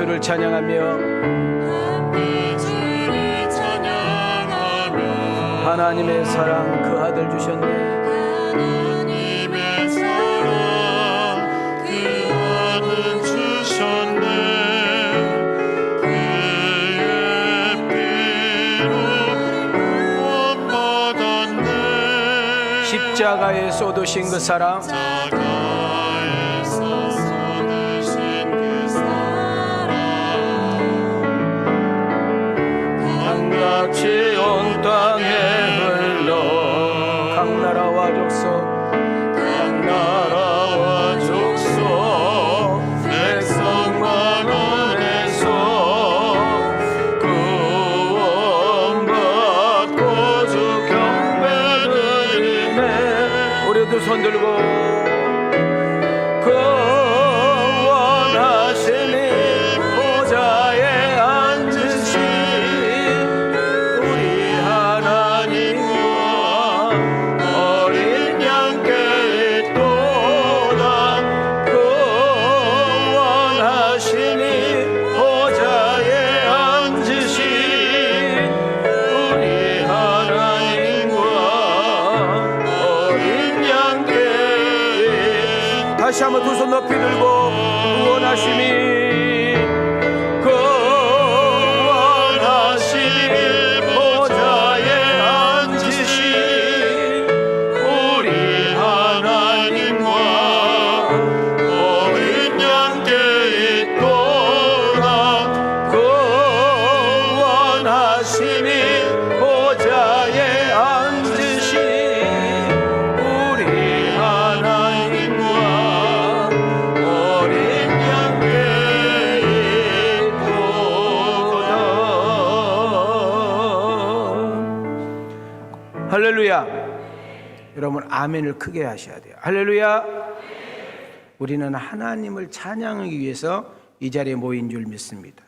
주를 찬양하며 하나님의 사랑 그 아들 주셨네. 하나님의 사랑 그 아들 주셨네. 그의 피로 구원받았네. 십자가에 쏟으신 그 사랑, 십자가에서 쏟으신 그 사랑 강같이 온 땅에 각 나라와 족속 백성만 안에서 구원받고 주 경배드리네. 우리도 손들고 구원하시니 보좌에 앉으신 우리 하나님과 다시 한번 두 손 높이 들고 구원하시니 보좌에 앉으신 우리 하나님과 어린 양께 있도다. 구원하시니 보좌에 앉으신 우리 하나님과 할렐루야. 여러분 아멘을 크게 하셔야 돼요. 할렐루야. 우리는 하나님을 찬양하기 위해서 이 자리에 모인 줄 믿습니다.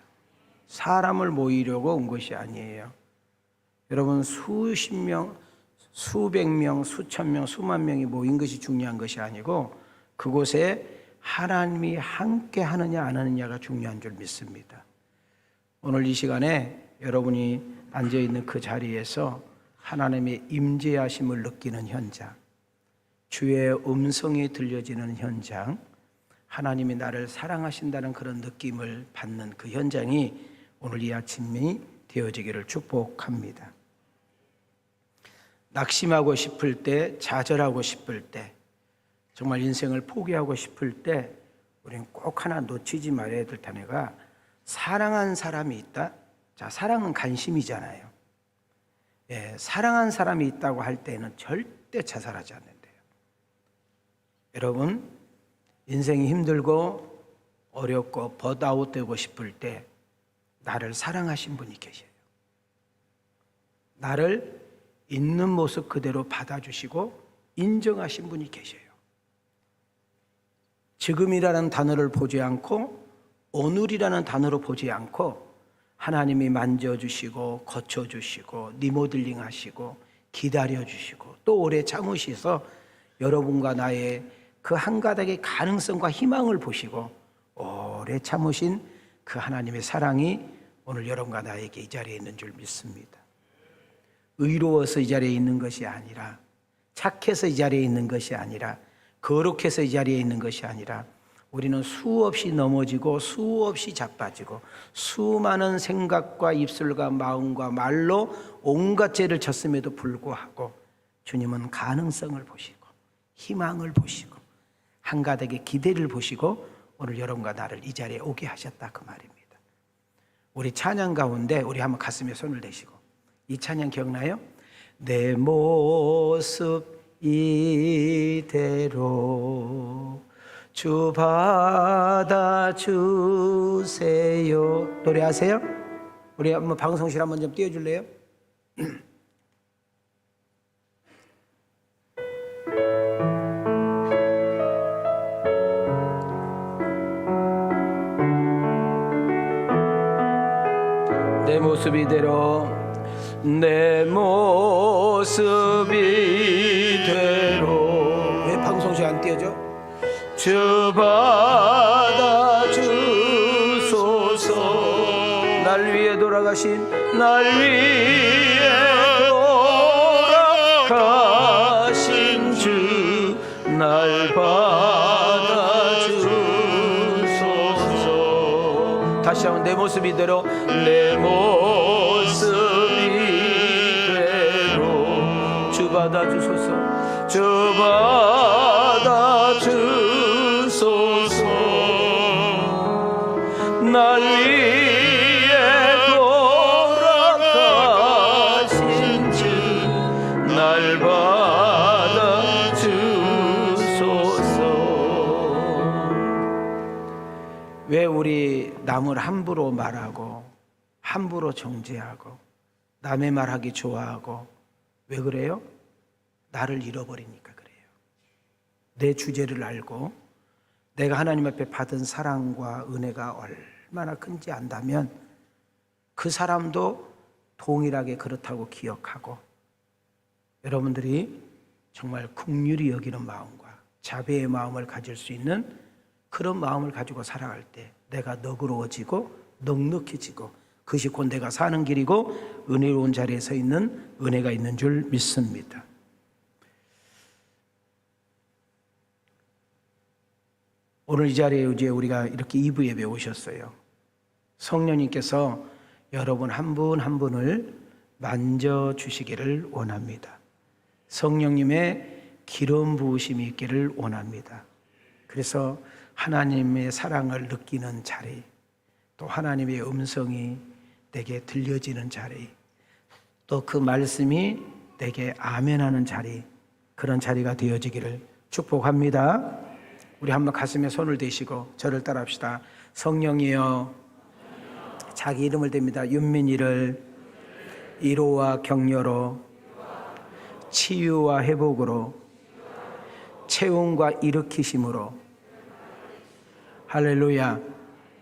사람을 모이려고 온 것이 아니에요. 여러분 수십 명, 수백 명, 수천 명, 수만 명이 모인 것이 중요한 것이 아니고 그곳에 하나님이 함께 하느냐 안 하느냐가 중요한 줄 믿습니다. 오늘 이 시간에 여러분이 앉아있는 그 자리에서 하나님의 임재하심을 느끼는 현장, 주의 음성이 들려지는 현장, 하나님이 나를 사랑하신다는 그런 느낌을 받는 그 현장이 오늘 이 아침이 되어지기를 축복합니다. 낙심하고 싶을 때, 좌절하고 싶을 때, 정말 인생을 포기하고 싶을 때 우리는 꼭 하나 놓치지 말아야 될 단어가 사랑한 사람이 있다. 자, 사랑은 관심이잖아요. 예, 사랑한 사람이 있다고 할 때는 절대 자살하지 않는데요. 여러분 인생이 힘들고 어렵고 벗아웃되고 싶을 때 나를 사랑하신 분이 계셔요. 나를 있는 모습 그대로 받아주시고 인정하신 분이 계셔요. 지금이라는 단어를 보지 않고 오늘이라는 단어로 보지 않고 하나님이 만져주시고 거쳐주시고 리모델링 하시고 기다려주시고 또 오래 참으셔서 여러분과 나의 그 한 가닥의 가능성과 희망을 보시고 오래 참으신 그 하나님의 사랑이 오늘 여러분과 나에게 이 자리에 있는 줄 믿습니다. 의로워서 이 자리에 있는 것이 아니라, 착해서 이 자리에 있는 것이 아니라, 거룩해서 이 자리에 있는 것이 아니라 우리는 수없이 넘어지고 수없이 자빠지고 수많은 생각과 입술과 마음과 말로 온갖 죄를 졌음에도 불구하고 주님은 가능성을 보시고 희망을 보시고 한가닥의 기대를 보시고 오늘 여러분과 나를 이 자리에 오게 하셨다 그 말입니다. 우리 찬양 가운데 우리 한번 가슴에 손을 대시고 이 찬양 기억나요? 내 모습 이대로 주 받아주세요. 노래하세요? 우리 한번 방송실 한번 좀 띄워줄래요? 내 모습 이대로 내 모습 이대로 왜 방송실 안 띄워줘? 주 받아주소서 날 위해 돌아가신 날 위해 돌아가신 주 날 받아주소서. 다시 한번 내 모습 이대로 내 모습 이대로 주 받아주소서. 주 받아주소서. 날 위해 돌아가신 주 날 받아주소서. 왜 우리 남을 함부로 말하고 함부로 정죄하고 남의 말하기 좋아하고 왜 그래요? 나를 잃어버리니까 그래요. 내 주제를 알고 내가 하나님 앞에 받은 사랑과 은혜가 얼마나 큰지 안다면 그 사람도 동일하게 그렇다고 기억하고 여러분들이 정말 긍휼히 여기는 마음과 자비의 마음을 가질 수 있는 그런 마음을 가지고 살아갈 때 내가 너그러워지고 넉넉해지고 그것이 곧 내가 사는 길이고 은혜로운 자리에 서 있는 은혜가 있는 줄 믿습니다. 오늘 이 자리에 이제 우리가 이렇게 2부 예배 오셨어요. 성령님께서 여러분 한 분 한 분을 만져주시기를 원합니다. 성령님의 기름 부으심이 있기를 원합니다. 그래서 하나님의 사랑을 느끼는 자리, 또 하나님의 음성이 내게 들려지는 자리, 또 그 말씀이 내게 아멘하는 자리, 그런 자리가 되어지기를 축복합니다. 우리 한번 가슴에 손을 대시고 저를 따라합시다. 성령이여, 자기 이름을 댑니다. 윤민이를 위로와 격려로, 치유와 회복으로, 채움과 일으키심으로, 할렐루야.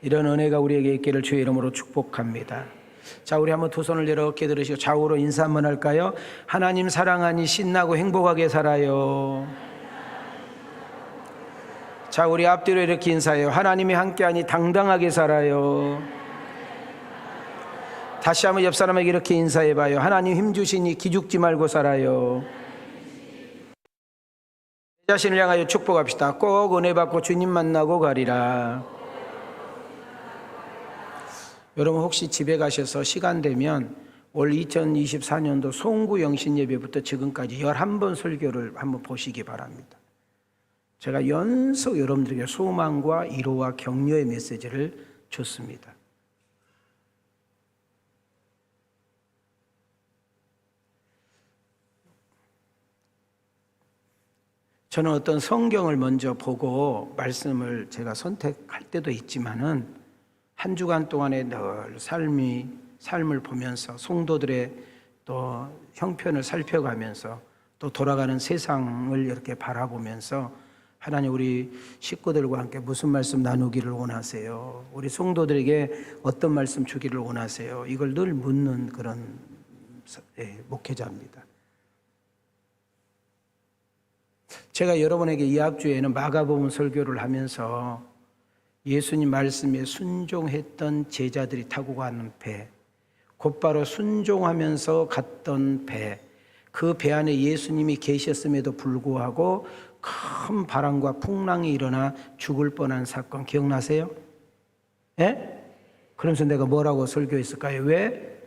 이런 은혜가 우리에게 있기를 주의 이름으로 축복합니다. 자, 우리 한번 두 손을 이렇게 들으시고 좌우로 인사 한번 할까요? 하나님 사랑하니 신나고 행복하게 살아요. 자, 우리 앞뒤로 이렇게 인사해요. 하나님이 함께하니 당당하게 살아요. 다시 한번 옆 사람에게 이렇게 인사해봐요. 하나님 힘주시니 기죽지 말고 살아요. 자신을 향하여 축복합시다. 꼭 은혜 받고 주님 만나고 가리라. 여러분 혹시 집에 가셔서 시간 되면 올 2024년도 송구 영신 예배부터 지금까지 11번 설교를 한번 보시기 바랍니다. 제가 연속 여러분들에게 소망과 위로와 격려의 메시지를 줬습니다. 저는 어떤 성경을 먼저 보고 말씀을 제가 선택할 때도 있지만은 한 주간 동안에 늘 삶을 보면서 성도들의 또 형편을 살펴가면서 또 돌아가는 세상을 이렇게 바라보면서 하나님 우리 식구들과 함께 무슨 말씀 나누기를 원하세요? 우리 성도들에게 어떤 말씀 주기를 원하세요? 이걸 늘 묻는 그런 목회자입니다. 제가 여러분에게 이 학주에는 마가복음 설교를 하면서 예수님 말씀에 순종했던 제자들이 타고 가는 배, 곧바로 순종하면서 갔던 배, 그 배 안에 예수님이 계셨음에도 불구하고 큰 바람과 풍랑이 일어나 죽을 뻔한 사건 기억나세요? 예? 그러면서 내가 뭐라고 설교했을까요? 왜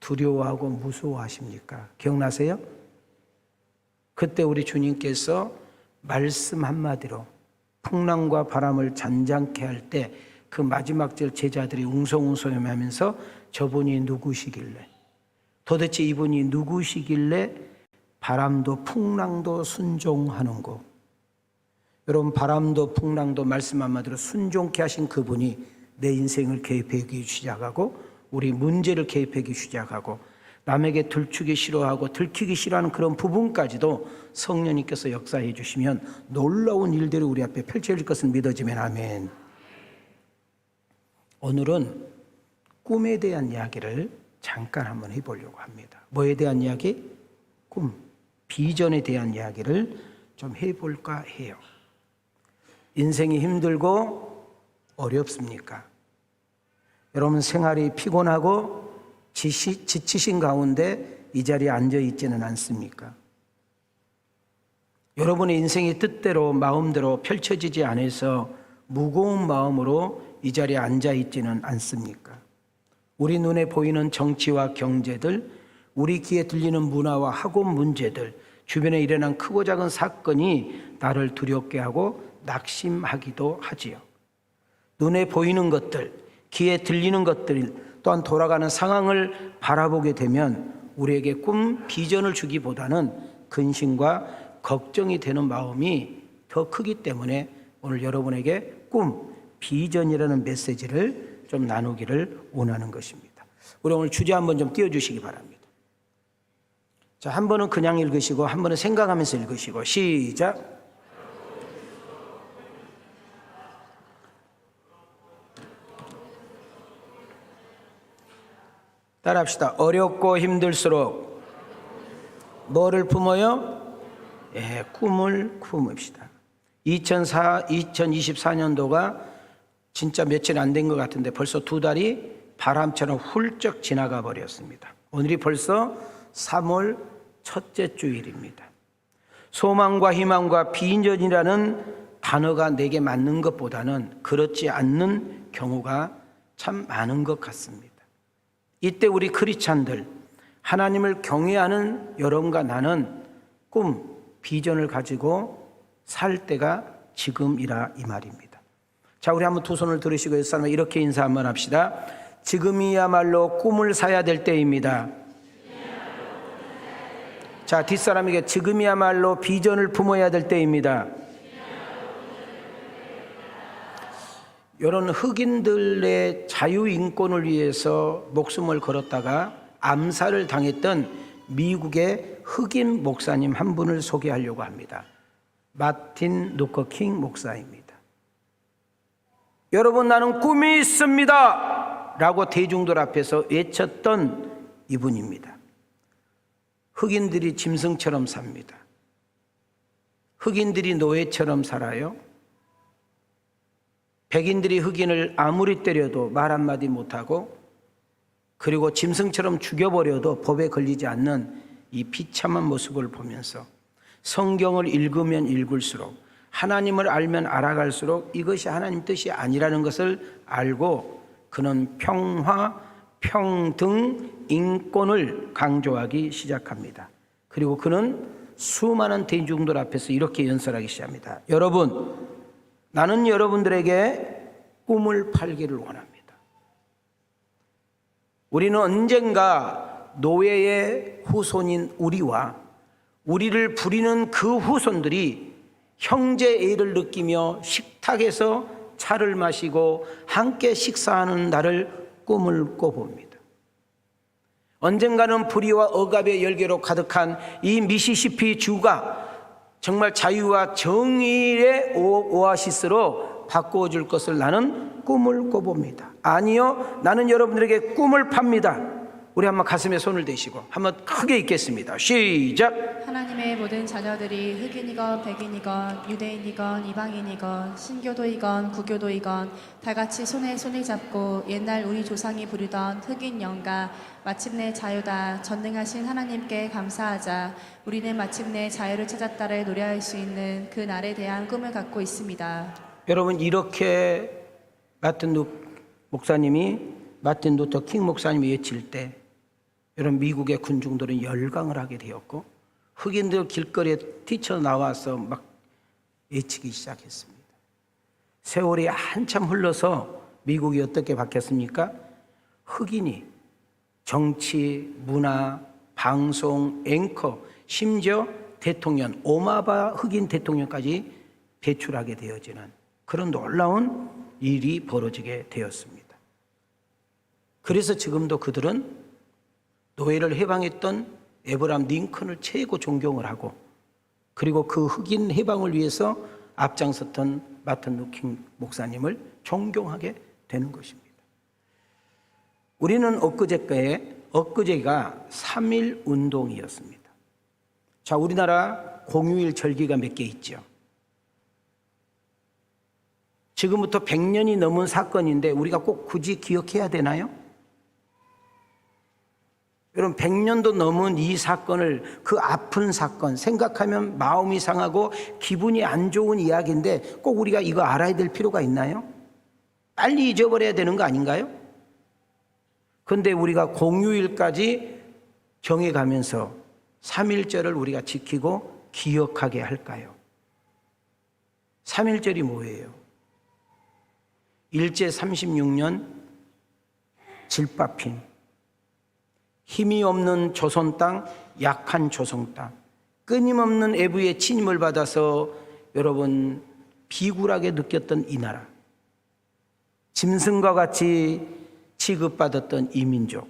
두려워하고 무서워하십니까? 기억나세요? 그때 우리 주님께서 말씀 한마디로 풍랑과 바람을 잔잔케 할 때 그 마지막 절 제자들이 웅성웅성하면서 저분이 누구시길래, 도대체 이분이 누구시길래 바람도 풍랑도 순종하는고. 여러분 바람도 풍랑도 말씀 한마디로 순종케 하신 그분이 내 인생을 개입하기 시작하고 우리 문제를 개입하기 시작하고 남에게 들추기 싫어하고 들키기 싫어하는 그런 부분까지도 성령님께서 역사해 주시면 놀라운 일들이 우리 앞에 펼쳐질 것을 믿어지면 아멘. 오늘은 꿈에 대한 이야기를 잠깐 한번 해보려고 합니다. 뭐에 대한 이야기? 꿈, 비전에 대한 이야기를 좀 해볼까 해요. 인생이 힘들고 어렵습니까? 여러분 생활이 피곤하고 지치신 가운데 이 자리에 앉아 있지는 않습니까? 여러분의 인생이 뜻대로 마음대로 펼쳐지지 않아서 무거운 마음으로 이 자리에 앉아 있지는 않습니까? 우리 눈에 보이는 정치와 경제들, 우리 귀에 들리는 문화와 학원 문제들, 주변에 일어난 크고 작은 사건이 나를 두렵게 하고 낙심하기도 하지요. 눈에 보이는 것들, 귀에 들리는 것들 또한 돌아가는 상황을 바라보게 되면 우리에게 꿈, 비전을 주기보다는 근심과 걱정이 되는 마음이 더 크기 때문에 오늘 여러분에게 꿈, 비전이라는 메시지를 좀 나누기를 원하는 것입니다. 우리 오늘 주제 한번 좀 띄워주시기 바랍니다. 자, 한 번은 그냥 읽으시고 한 번은 생각하면서 읽으시고 시작. 따라합시다. 어렵고 힘들수록 뭐를 품어요? 꿈을 품읍시다. 2024년도가 진짜 며칠 안 된 것 같은데 벌써 2달이 바람처럼 훌쩍 지나가 버렸습니다. 오늘이 벌써 3월 첫째 주일입니다. 소망과 희망과 비전이라는 단어가 내게 맞는 것보다는 그렇지 않는 경우가 참 많은 것 같습니다. 이때 우리 크리스찬들, 하나님을 경외하는 여러분과 나는 꿈, 비전을 가지고 살 때가 지금이라 이 말입니다. 자, 우리 한번 두 손을 들으시고 옆사람에 이렇게 인사 한번 합시다. 지금이야말로 꿈을 사야 될 때입니다. 자, 뒷사람에게 지금이야말로 비전을 품어야 될 때입니다. 이런 흑인들의 자유인권을 위해서 목숨을 걸었다가 암살을 당했던 미국의 흑인 목사님 한 분을 소개하려고 합니다. 마틴 루터 킹 목사입니다. 여러분, 나는 꿈이 있습니다 라고 대중들 앞에서 외쳤던 이분입니다. 흑인들이 짐승처럼 삽니다. 흑인들이 노예처럼 살아요. 백인들이 흑인을 아무리 때려도 말 한마디 못하고, 그리고 짐승처럼 죽여버려도 법에 걸리지 않는 이 비참한 모습을 보면서 성경을 읽으면 읽을수록, 하나님을 알면 알아갈수록 이것이 하나님 뜻이 아니라는 것을 알고 그는 평화, 평등, 인권을 강조하기 시작합니다. 그리고 그는 수많은 대중들 앞에서 이렇게 연설하기 시작합니다. 여러분, 나는 여러분들에게 꿈을 팔기를 원합니다. 우리는 언젠가 노예의 후손인 우리와 우리를 부리는 그 후손들이 형제애를 느끼며 식탁에서 차를 마시고 함께 식사하는 날을 꿈을 꿔봅니다. 언젠가는 불의와 억압의 열기로 가득한 이 미시시피 주가 정말 자유와 정의의 오아시스로 바꾸어줄 것을 나는 꿈을 꿔봅니다. 아니요, 나는 여러분들에게 꿈을 팝니다. 우리 한번 가슴에 손을 대시고 한번 크게 읽겠습니다. 시작. 하나님의 모든 자녀들이 흑인이건 백인이건 유대인이건 이방인이건 신교도이건 구교도이건 다 같이 손에 손을 잡고 옛날 우리 조상이 부르던 흑인 영가 마침내 자유다 전능하신 하나님께 감사하자. 우리는 마침내 자유를 찾았다를 노래할 수 있는 그 날에 대한 꿈을 갖고 있습니다. 여러분, 이렇게 마틴 루터 킹 목사님이 외칠 때 여러분, 미국의 군중들은 열광을 하게 되었고 흑인들 길거리에 뛰쳐나와서 막 외치기 시작했습니다. 세월이 한참 흘러서 미국이 어떻게 바뀌었습니까? 흑인이 정치, 문화, 방송, 앵커, 심지어 대통령, 오바마 흑인 대통령까지 배출하게 되어지는 그런 놀라운 일이 벌어지게 되었습니다. 그래서 지금도 그들은 노예를 해방했던 에브라함 링컨을 최고 존경을 하고, 그리고 그 흑인 해방을 위해서 앞장섰던 마틴 루터 킹 목사님을 존경하게 되는 것입니다. 우리는 엊그제가 3.1 운동이었습니다. 자, 우리나라 공휴일 절기가 몇 개 있죠. 지금부터 100년이 넘은 사건인데 우리가 꼭 굳이 기억해야 되나요? 여러분, 100년도 넘은 이 사건을, 그 아픈 사건 생각하면 마음이 상하고 기분이 안 좋은 이야기인데 꼭 우리가 이거 알아야 될 필요가 있나요? 빨리 잊어버려야 되는 거 아닌가요? 그런데 우리가 공휴일까지 정해가면서 3.1절을 우리가 지키고 기억하게 할까요? 3.1절이 뭐예요? 일제 36년 질밥힘, 힘이 없는 조선 땅, 약한 조선 땅, 끊임없는 애부의 침입을 받아서 여러분 비굴하게 느꼈던 이 나라, 짐승과 같이 취급받았던 이 민족,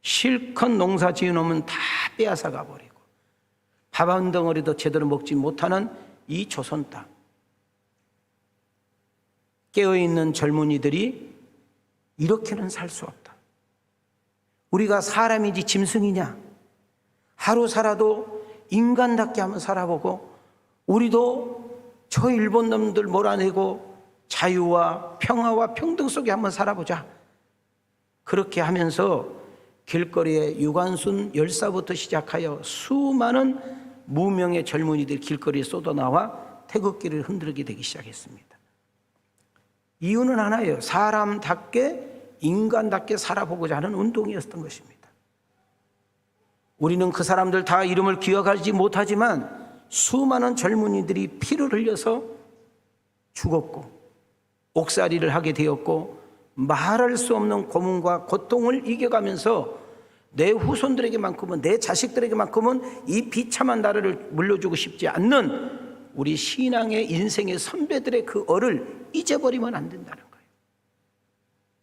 실컷 농사 지어놓으면 다 빼앗아가 버리고 밥 한 덩어리도 제대로 먹지 못하는 이 조선 땅, 깨어있는 젊은이들이 이렇게는 살 수 없다. 우리가 사람이지 짐승이냐? 하루 살아도 인간답게 한번 살아보고 우리도 저 일본 놈들 몰아내고 자유와 평화와 평등 속에 한번 살아보자. 그렇게 하면서 길거리에 유관순 열사부터 시작하여 수많은 무명의 젊은이들이 길거리에 쏟아나와 태극기를 흔들게 되기 시작했습니다. 이유는 하나예요. 사람답게 인간답게 살아보고자 하는 운동이었던 것입니다. 우리는 그 사람들 다 이름을 기억하지 못하지만 수많은 젊은이들이 피를 흘려서 죽었고 옥살이를 하게 되었고 말할 수 없는 고문과 고통을 이겨가면서 내 후손들에게만큼은, 내 자식들에게만큼은 이 비참한 나라를 물려주고 싶지 않는 우리 신앙의 인생의 선배들의 그 얼을 잊어버리면 안 된다는 거예요.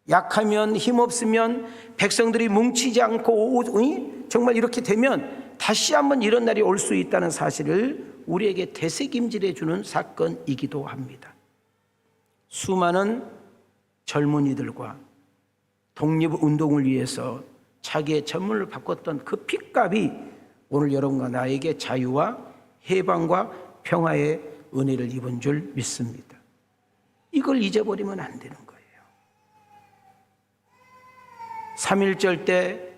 약하면, 힘없으면, 백성들이 뭉치지 않고 정말 이렇게 되면 다시 한번 이런 날이 올 수 있다는 사실을 우리에게 되새김질해 주는 사건이기도 합니다. 수많은 젊은이들과 독립운동을 위해서 자기의 전문을 바꿨던 그 핏값이 오늘 여러분과 나에게 자유와 해방과 평화의 은혜를 입은 줄 믿습니다. 이걸 잊어버리면 안 되는 거예요. 3.1절 때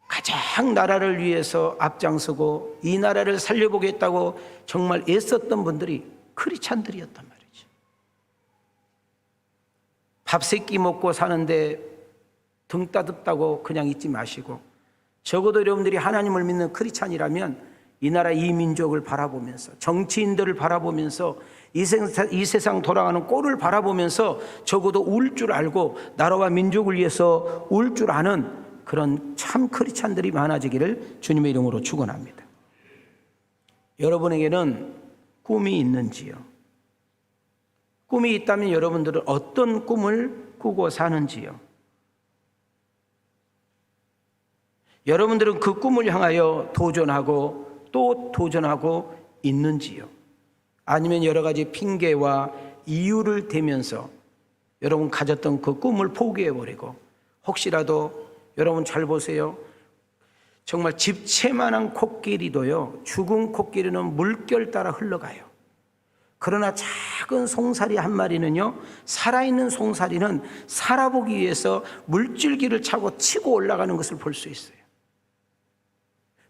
가장 나라를 위해서 앞장서고 이 나라를 살려보겠다고 정말 애썼던 분들이 크리스찬들이었단 말이죠. 밥 세 끼 먹고 사는데 등 따뜻다고 그냥 있지 마시고, 적어도 여러분들이 하나님을 믿는 크리스찬이라면 이 나라 이 민족을 바라보면서, 정치인들을 바라보면서, 이 세상 돌아가는 꼴을 바라보면서 적어도 울 줄 알고 나라와 민족을 위해서 울 줄 아는 그런 참 크리스찬들이 많아지기를 주님의 이름으로 축원합니다. 여러분에게는 꿈이 있는지요? 꿈이 있다면 여러분들은 어떤 꿈을 꾸고 사는지요? 여러분들은 그 꿈을 향하여 도전하고 또 도전하고 있는지요? 아니면 여러 가지 핑계와 이유를 대면서 여러분 가졌던 그 꿈을 포기해버리고, 혹시라도 여러분 잘 보세요. 정말 집채만한 코끼리도요, 죽은 코끼리는 물결 따라 흘러가요. 그러나 작은 송사리 한 마리는요, 살아있는 송사리는 살아보기 위해서 물줄기를 차고 치고 올라가는 것을 볼 수 있어요.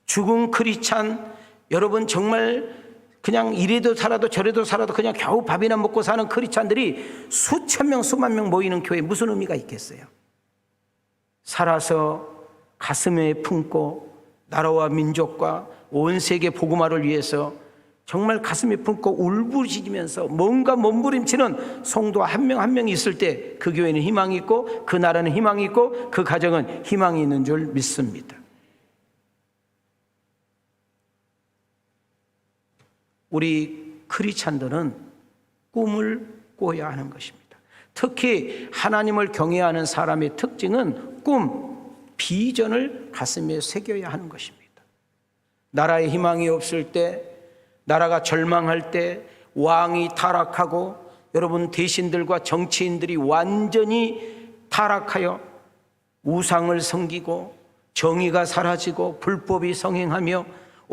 죽은 크리스찬, 여러분 정말 그냥 이래도 살아도 저래도 살아도 그냥 겨우 밥이나 먹고 사는 크리스찬들이 수천 명 수만 명 모이는 교회에 무슨 의미가 있겠어요? 살아서 가슴에 품고 나라와 민족과 온 세계 복음화를 위해서 정말 가슴에 품고 울부짖으면서 뭔가 몸부림치는 성도 한 명 한 명이 있을 때 그 교회는 희망이 있고 그 나라는 희망이 있고 그 가정은 희망이 있는 줄 믿습니다. 우리 크리스찬들은 꿈을 꿔야 하는 것입니다. 특히 하나님을 경외하는 사람의 특징은 꿈, 비전을 가슴에 새겨야 하는 것입니다. 나라에 희망이 없을 때, 나라가 절망할 때, 왕이 타락하고 여러분 대신들과 정치인들이 완전히 타락하여 우상을 섬기고 정의가 사라지고 불법이 성행하며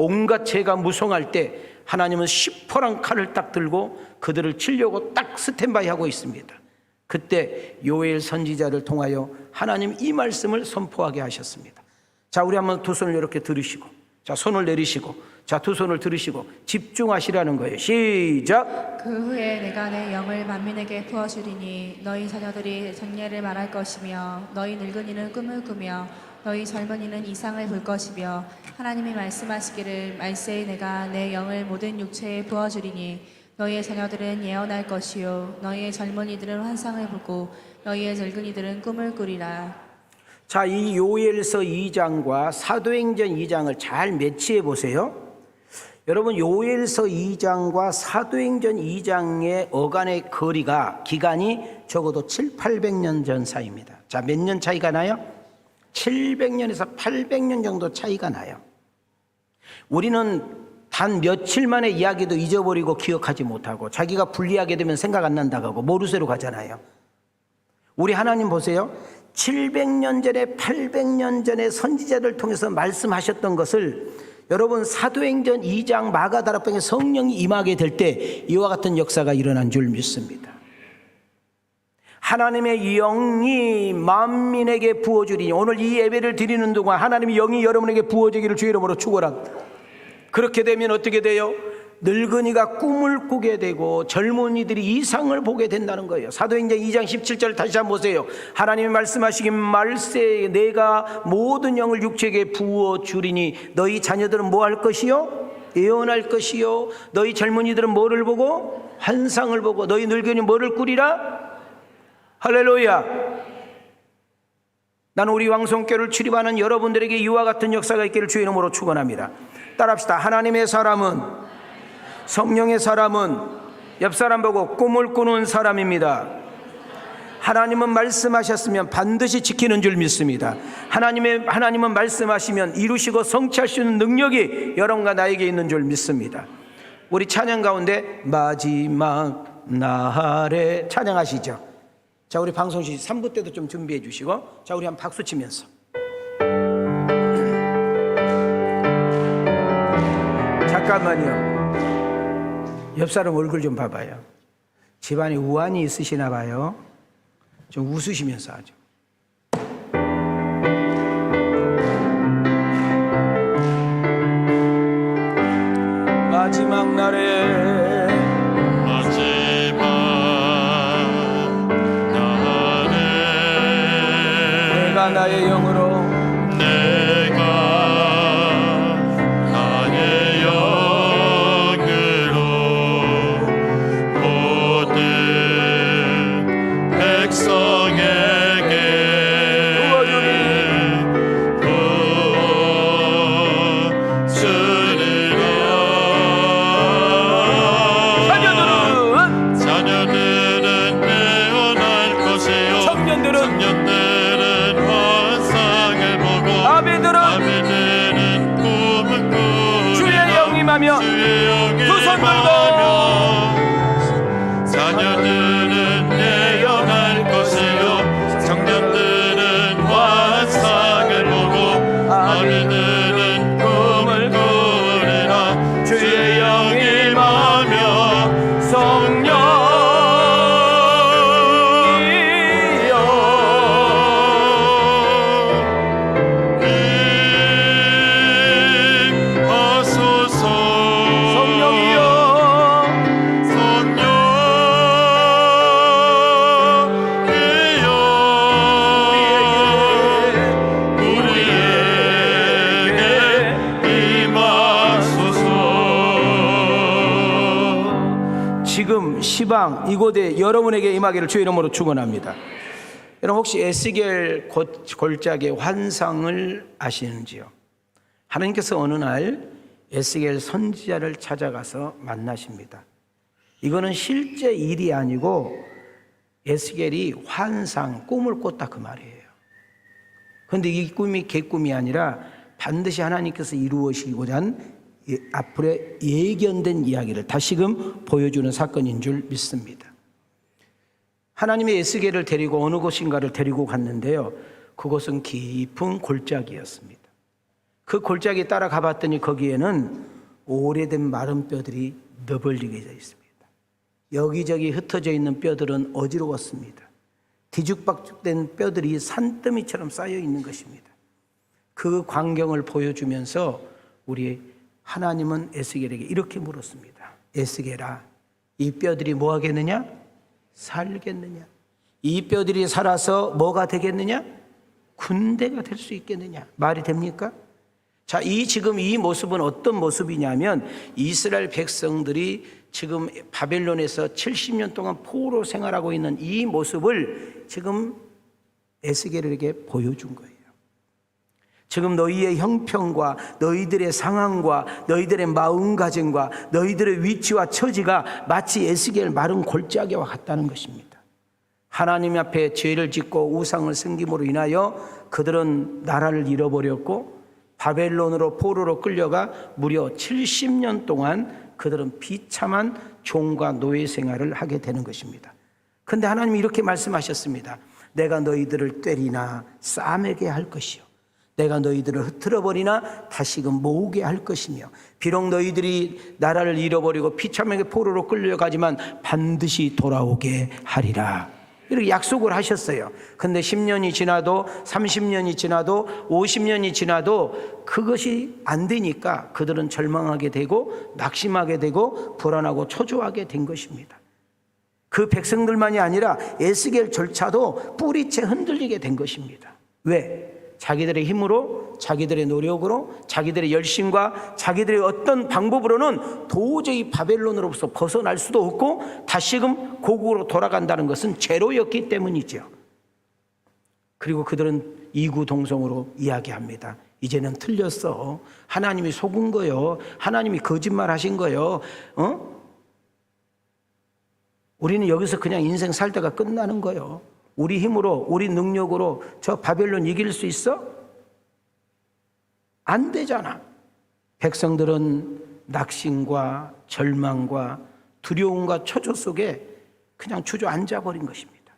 온갖 죄가 무성할 때 하나님은 시퍼런 칼을 딱 들고 그들을 치려고 딱 스탠바이 하고 있습니다. 그때 요엘 선지자를 통하여 하나님 이 말씀을 선포하게 하셨습니다. 자, 우리 한번 두 손을 이렇게 들으시고, 자, 손을 내리시고, 자, 두 손을 들으시고 집중하시라는 거예요. 시작. 그 후에 내가 내 영을 만민에게 부어주리니 너희 자녀들이 장례를 말할 것이며 너희 늙은이는 꿈을 꾸며 너희 젊은이는 이상을 볼 것이며 하나님이 말씀하시기를 말세에 내가 내 영을 모든 육체에 부어주리니 너희의 자녀들은 예언할 것이요 너희의 젊은이들은 환상을 보고 너희의 늙은이들은 꿈을 꾸리라. 자, 이 요엘서 2장과 사도행전 2장을 잘 매치해 보세요. 여러분, 요엘서 2장과 사도행전 2장의 어간의 거리가 기간이 적어도 700~800년 전 사이입니다. 자, 몇 년 차이가 나요? 700년에서 800년 정도 차이가 나요. 우리는 단 며칠 만의 이야기도 잊어버리고 기억하지 못하고 자기가 불리하게 되면 생각 안 난다고 하고 모르쇠로 가잖아요. 우리 하나님 보세요. 700년 전에 800년 전에 선지자를 통해서 말씀하셨던 것을 여러분 사도행전 2장 마가다락방에 성령이 임하게 될 때 이와 같은 역사가 일어난 줄 믿습니다. 하나님의 영이 만민에게 부어주리니, 오늘 이 예배를 드리는 동안 하나님의 영이 여러분에게 부어지기를 주의 이름으로 축원합니다. 그렇게 되면 어떻게 돼요? 늙은이가 꿈을 꾸게 되고 젊은이들이 이상을 보게 된다는 거예요. 사도행전 2장 17절 다시 한번 보세요. 하나님이 말씀하시긴 말세에 내가 모든 영을 육체에게 부어주리니 너희 자녀들은 뭐 할 것이요? 예언할 것이요 너희 젊은이들은 뭐를 보고? 환상을 보고 너희 늙은이 뭐를 꾸리라? 할렐루야. 나는 우리 왕성교를 출입하는 여러분들에게 이와 같은 역사가 있기를 주의 이름으로 축원합니다. 따라합시다. 하나님의 사람은, 성령의 사람은 옆 사람 보고 꿈을 꾸는 사람입니다. 하나님은 말씀하셨으면 반드시 지키는 줄 믿습니다. 하나님은 말씀하시면 이루시고 성취할 수 있는 능력이 여러분과 나에게 있는 줄 믿습니다. 우리 찬양 가운데 마지막 날에 찬양하시죠. 자, 우리 방송실 3부 때도 좀 준비해 주시고, 자, 우리 한 박수 치면서. 잠깐만요. 옆 사람 얼굴 좀 봐봐요. 집안에 우환이 있으시나 봐요. 좀 웃으시면서 하죠. 마지막 날에, 마지막 날에 내가 나의 영으로 내가 나의 영으로 모든 백성에게 부어주리라. 자녀들은 예언할 것이요 청년들은 환상을 보고 아비들은 꿈을 꾸리라. 주의 영이 임하며 두 손 들고 자녀들은 예언할 것이요 청년들은 환상을 보고 아비들은 꿈을 꾸리라. 주의 영이 임하며 성령이여 임하소서. 성령이여 우리에게 임하소서. 지금 시방 이곳에 여러분에게 임하기를 주의 이름으로 축원합니다. 여러분, 혹시 에스겔 골짜기의 환상을 아시는지요? 하나님께서 어느 날 에스겔 선지자를 찾아가서 만나십니다. 이거는 실제 일이 아니고 에스겔이 환상, 꿈을 꿨다 그 말이에요. 그런데 이 꿈이 개꿈이 아니라 반드시 하나님께서 이루시고자 한 앞으로 예견된 이야기를 다시금 보여주는 사건인 줄 믿습니다. 하나님이 에스겔을 데리고 어느 곳인가를 데리고 갔는데요, 그곳은 깊은 골짜기였습니다. 그 골짜기 따라가 봤더니 거기에는 오래된 마른 뼈들이 너벌리게 있습니다. 여기저기 흩어져 있는 뼈들은 어지러웠습니다. 뒤죽박죽된 뼈들이 산더미처럼 쌓여 있는 것입니다. 그 광경을 보여주면서 우리 하나님은 에스겔에게 이렇게 물었습니다. 에스겔아, 이 뼈들이 뭐 하겠느냐? 살겠느냐? 이 뼈들이 살아서 뭐가 되겠느냐? 군대가 될 수 있겠느냐? 말이 됩니까? 자, 지금 이 모습은 어떤 모습이냐면 이스라엘 백성들이 지금 바벨론에서 70년 동안 포로로 생활하고 있는 이 모습을 지금 에스겔에게 보여준 거예요. 지금 너희의 형편과 너희들의 상황과 너희들의 마음가짐과 너희들의 위치와 처지가 마치 에스겔 마른 골짜기와 같다는 것입니다. 하나님 앞에 죄를 짓고 우상을 섬김으로 인하여 그들은 나라를 잃어버렸고 바벨론으로 포로로 끌려가 무려 70년 동안 그들은 비참한 종과 노예 생활을 하게 되는 것입니다. 그런데 하나님이 이렇게 말씀하셨습니다. 내가 너희들을 때리나 싸매게 할 것이요, 내가 너희들을 흐트러버리나 다시금 모으게 할 것이며, 비록 너희들이 나라를 잃어버리고 비참하게 포로로 끌려가지만 반드시 돌아오게 하리라, 이렇게 약속을 하셨어요. 근데 10년이 지나도 30년이 지나도 50년이 지나도 그것이 안 되니까 그들은 절망하게 되고 낙심하게 되고 불안하고 초조하게 된 것입니다. 그 백성들만이 아니라 에스겔조차도 뿌리채 흔들리게 된 것입니다. 왜? 자기들의 힘으로, 자기들의 노력으로, 자기들의 열심과 자기들의 어떤 방법으로는 도저히 바벨론으로부터 벗어날 수도 없고 다시금 고국으로 돌아간다는 것은 죄로였기 때문이죠. 그리고 그들은 이구동성으로 이야기합니다. 이제는 틀렸어. 하나님이 속은 거요. 하나님이 거짓말 하신 거요. 우리는 여기서 그냥 인생 살다가 끝나는 거요. 우리 힘으로, 우리 능력으로 저 바벨론 이길 수 있어? 안 되잖아. 백성들은 낙심과 절망과 두려움과 초조 속에 그냥 주저앉아 버린 것입니다.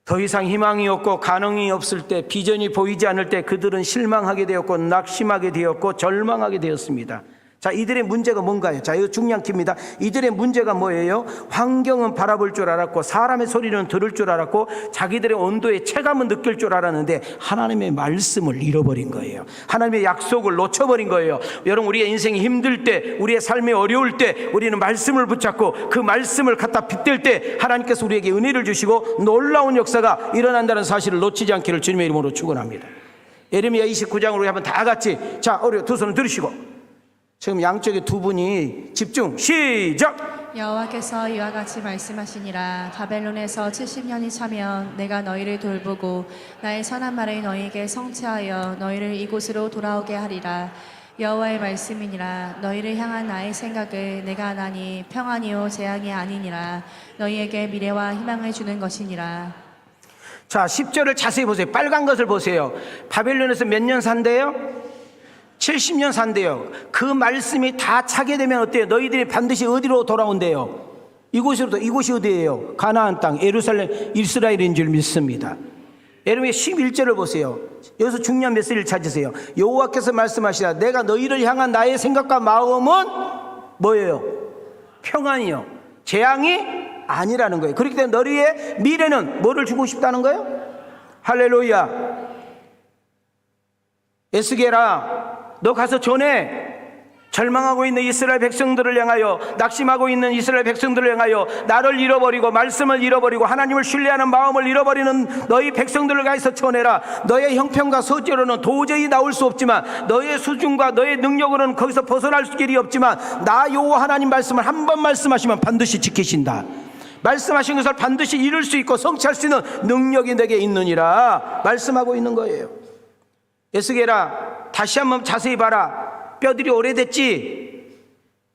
더 이상 희망이 없고 가능이 없을 때, 비전이 보이지 않을 때 그들은 실망하게 되었고 낙심하게 되었고 절망하게 되었습니다. 자, 이들의 문제가 뭔가요? 자, 이거 중요한 킵니다. 이들의 문제가 뭐예요? 환경은 바라볼 줄 알았고 사람의 소리는 들을 줄 알았고 자기들의 온도의 체감은 느낄 줄 알았는데 하나님의 말씀을 잃어버린 거예요. 하나님의 약속을 놓쳐버린 거예요. 여러분, 우리의 인생이 힘들 때, 우리의 삶이 어려울 때 우리는 말씀을 붙잡고 그 말씀을 갖다 빗댈 때 하나님께서 우리에게 은혜를 주시고 놀라운 역사가 일어난다는 사실을 놓치지 않기를 주님의 이름으로 축원합니다. 예레미야 29장으로 한번 다 같이, 자, 두 손을 들으시고 지금 양쪽에 두 분이 집중, 시작! 여호와께서 이와 같이 말씀하시니라. 바벨론에서 70년이 차면 내가 너희를 돌보고 나의 선한 말을 너희에게 성취하여 너희를 이곳으로 돌아오게 하리라. 여호와의 말씀이니라. 너희를 향한 나의 생각을 내가 하나니 평안이요 재앙이 아니니라. 너희에게 미래와 희망을 주는 것이니라. 자, 10절을 자세히 보세요. 빨간 것을 보세요. 바벨론에서 몇 년 산대요? 70년 산대요. 그 말씀이 다 차게 되면 어때요? 너희들이 반드시 어디로 돌아온대요? 이곳으로. 이곳이 어디예요? 가나안 땅, 예루살렘, 이스라엘인 줄 믿습니다. 여러분 11절을 보세요. 여기서 중요한 메시지를 찾으세요. 여호와께서 말씀하시라. 내가 너희를 향한 나의 생각과 마음은 뭐예요? 평안이요, 재앙이 아니라는 거예요. 그렇기 때문에 너희의 미래는 뭐를 주고 싶다는 거예요? 할렐루야. 에스겔아, 너 가서 전해. 절망하고 있는 이스라엘 백성들을 향하여, 낙심하고 있는 이스라엘 백성들을 향하여, 나를 잃어버리고 말씀을 잃어버리고 하나님을 신뢰하는 마음을 잃어버리는 너희 백성들을 가서 전해라. 너의 형편과 소재로는 도저히 나올 수 없지만, 너의 수준과 너의 능력으로는 거기서 벗어날 길이 없지만, 나 여호와 하나님 말씀을 한 번 말씀하시면 반드시 지키신다. 말씀하신 것을 반드시 이룰 수 있고 성취할 수 있는 능력이 내게 있느니라 말씀하고 있는 거예요. 에스겔아, 다시 한번 자세히 봐라. 뼈들이 오래됐지?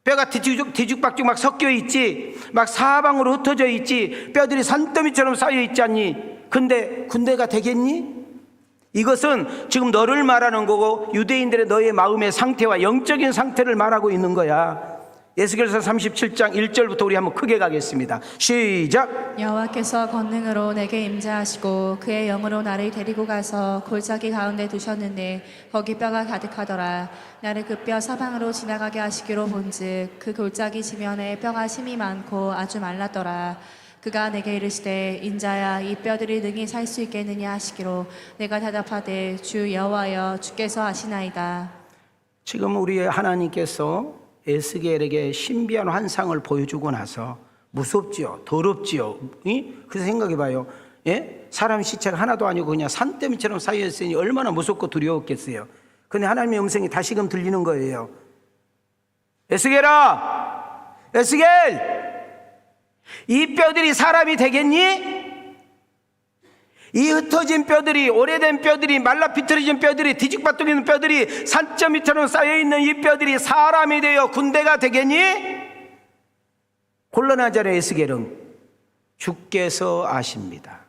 뼈가 뒤죽박죽 막 섞여 있지? 막 사방으로 흩어져 있지? 뼈들이 산더미처럼 쌓여 있지 않니? 근데 군대가 되겠니? 이것은 지금 너를 말하는 거고 유대인들의 너의 마음의 상태와 영적인 상태를 말하고 있는 거야. 에스겔서 37장 1절부터 우리 한번 크게 가겠습니다. 시작. 여호와께서 권능으로 내게 임재하시고 그의 영으로 나를 데리고 가서 골짜기 가운데 두셨는데 거기 뼈가 가득하더라. 나를 그 뼈 사방으로 지나가게 하시기로 본즉 그 골짜기 지면에 뼈가 심이 많고 아주 말랐더라. 그가 내게 이르시되 인자야 이 뼈들이 능히 살 수 있겠느냐 하시기로 내가 대답하되 주 여호와여 주께서 아시나이다. 지금 우리 하나님께서 에스겔에게 신비한 환상을 보여주고 나서 무섭지요, 더럽지요. 그래서 생각해봐요. 예? 사람 시체가 하나도 아니고 그냥 산더미처럼 쌓여있으니 얼마나 무섭고 두려웠겠어요. 근데 하나님의 음성이 다시금 들리는 거예요. 에스겔아, 에스겔, 이 뼈들이 사람이 되겠니? 이 흩어진 뼈들이, 오래된 뼈들이, 말라 비틀어진 뼈들이, 뒤죽박죽이는 뼈들이, 산더미처럼 쌓여있는 이 뼈들이 사람이 되어 군대가 되겠니? 곤란하잖아요. 에스겔은 주께서 아십니다.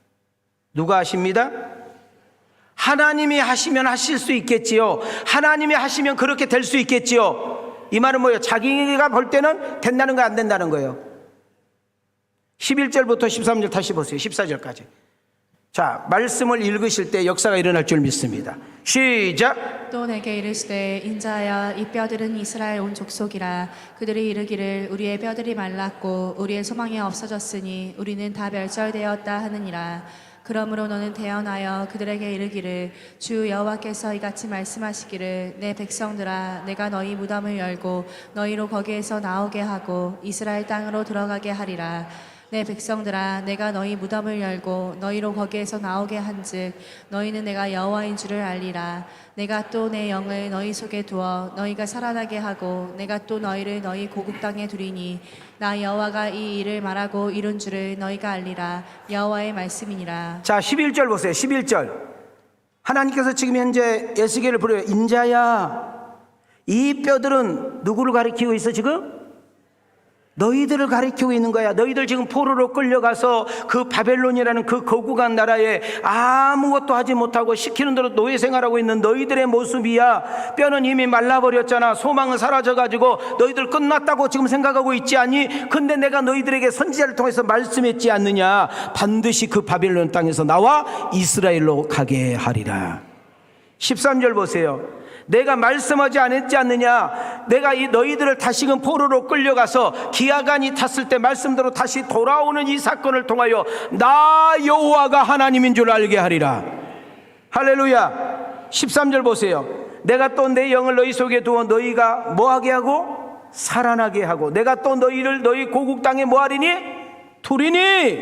누가 아십니다? 하나님이 하시면 하실 수 있겠지요. 하나님이 하시면 그렇게 될 수 있겠지요. 이 말은 뭐예요? 자기가 볼 때는 된다는 거 안 된다는 거예요. 11절부터 13절 다시 보세요. 14절까지. 자, 말씀을 읽으실 때 역사가 일어날 줄 믿습니다. 시작. 또 내게 이르시되 인자야 이 뼈들은 이스라엘 온 족속이라. 그들이 이르기를 우리의 뼈들이 말랐고 우리의 소망이 없어졌으니 우리는 다 멸절되었다 하느니라. 그러므로 너는 대언하여 그들에게 이르기를 주 여호와께서 이같이 말씀하시기를 내 백성들아 내가 너희 무덤을 열고 너희로 거기에서 나오게 하고 이스라엘 땅으로 들어가게 하리라. 내 백성들아 내가 너희 무덤을 열고 너희로 거기에서 나오게 한즉 너희는 내가 여호와인 줄을 알리라. 내가 또 내 영을 너희 속에 두어 너희가 살아나게 하고 내가 또 너희를 너희 고국 땅에 두리니 나 여호와가 이 일을 말하고 이룬 줄을 너희가 알리라. 여호와의 말씀이니라. 자, 11절 보세요. 11절. 하나님께서 지금 현재 에스겔을 부르요. 인자야, 이 뼈들은 누구를 가리키고 있어 지금? 너희들을 가리키고 있는 거야. 너희들 지금 포로로 끌려가서 그 바벨론이라는 그 거구간 나라에 아무것도 하지 못하고 시키는 대로 노예 생활하고 있는 너희들의 모습이야. 뼈는 이미 말라버렸잖아. 소망은 사라져가지고 너희들 끝났다고 지금 생각하고 있지 않니? 근데 내가 너희들에게 선지자를 통해서 말씀했지 않느냐. 반드시 그 바벨론 땅에서 나와 이스라엘로 가게 하리라. 13절 보세요. 내가 말씀하지 않았지 않느냐. 내가 이 너희들을 다시금 포로로 끌려가서 기하간이 탔을 때 말씀대로 다시 돌아오는 이 사건을 통하여 나 여호와가 하나님인 줄 알게 하리라. 할렐루야. 13절 보세요. 내가 또 내 영을 너희 속에 두어 너희가 뭐하게 하고 살아나게 하고 내가 또 너희를 너희 고국 땅에 뭐하리니 두리니.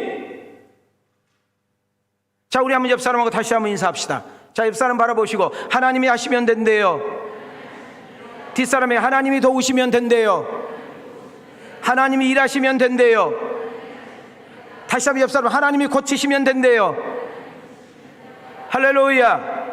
자, 우리 한번 옆 사람하고 다시 한번 인사합시다. 자, 옆사람 바라보시고 하나님이 하시면 된대요. 뒷사람에 하나님이 도우시면 된대요. 하나님이 일하시면 된대요. 다시 한번 옆사람 하나님이 고치시면 된대요. 할렐루야.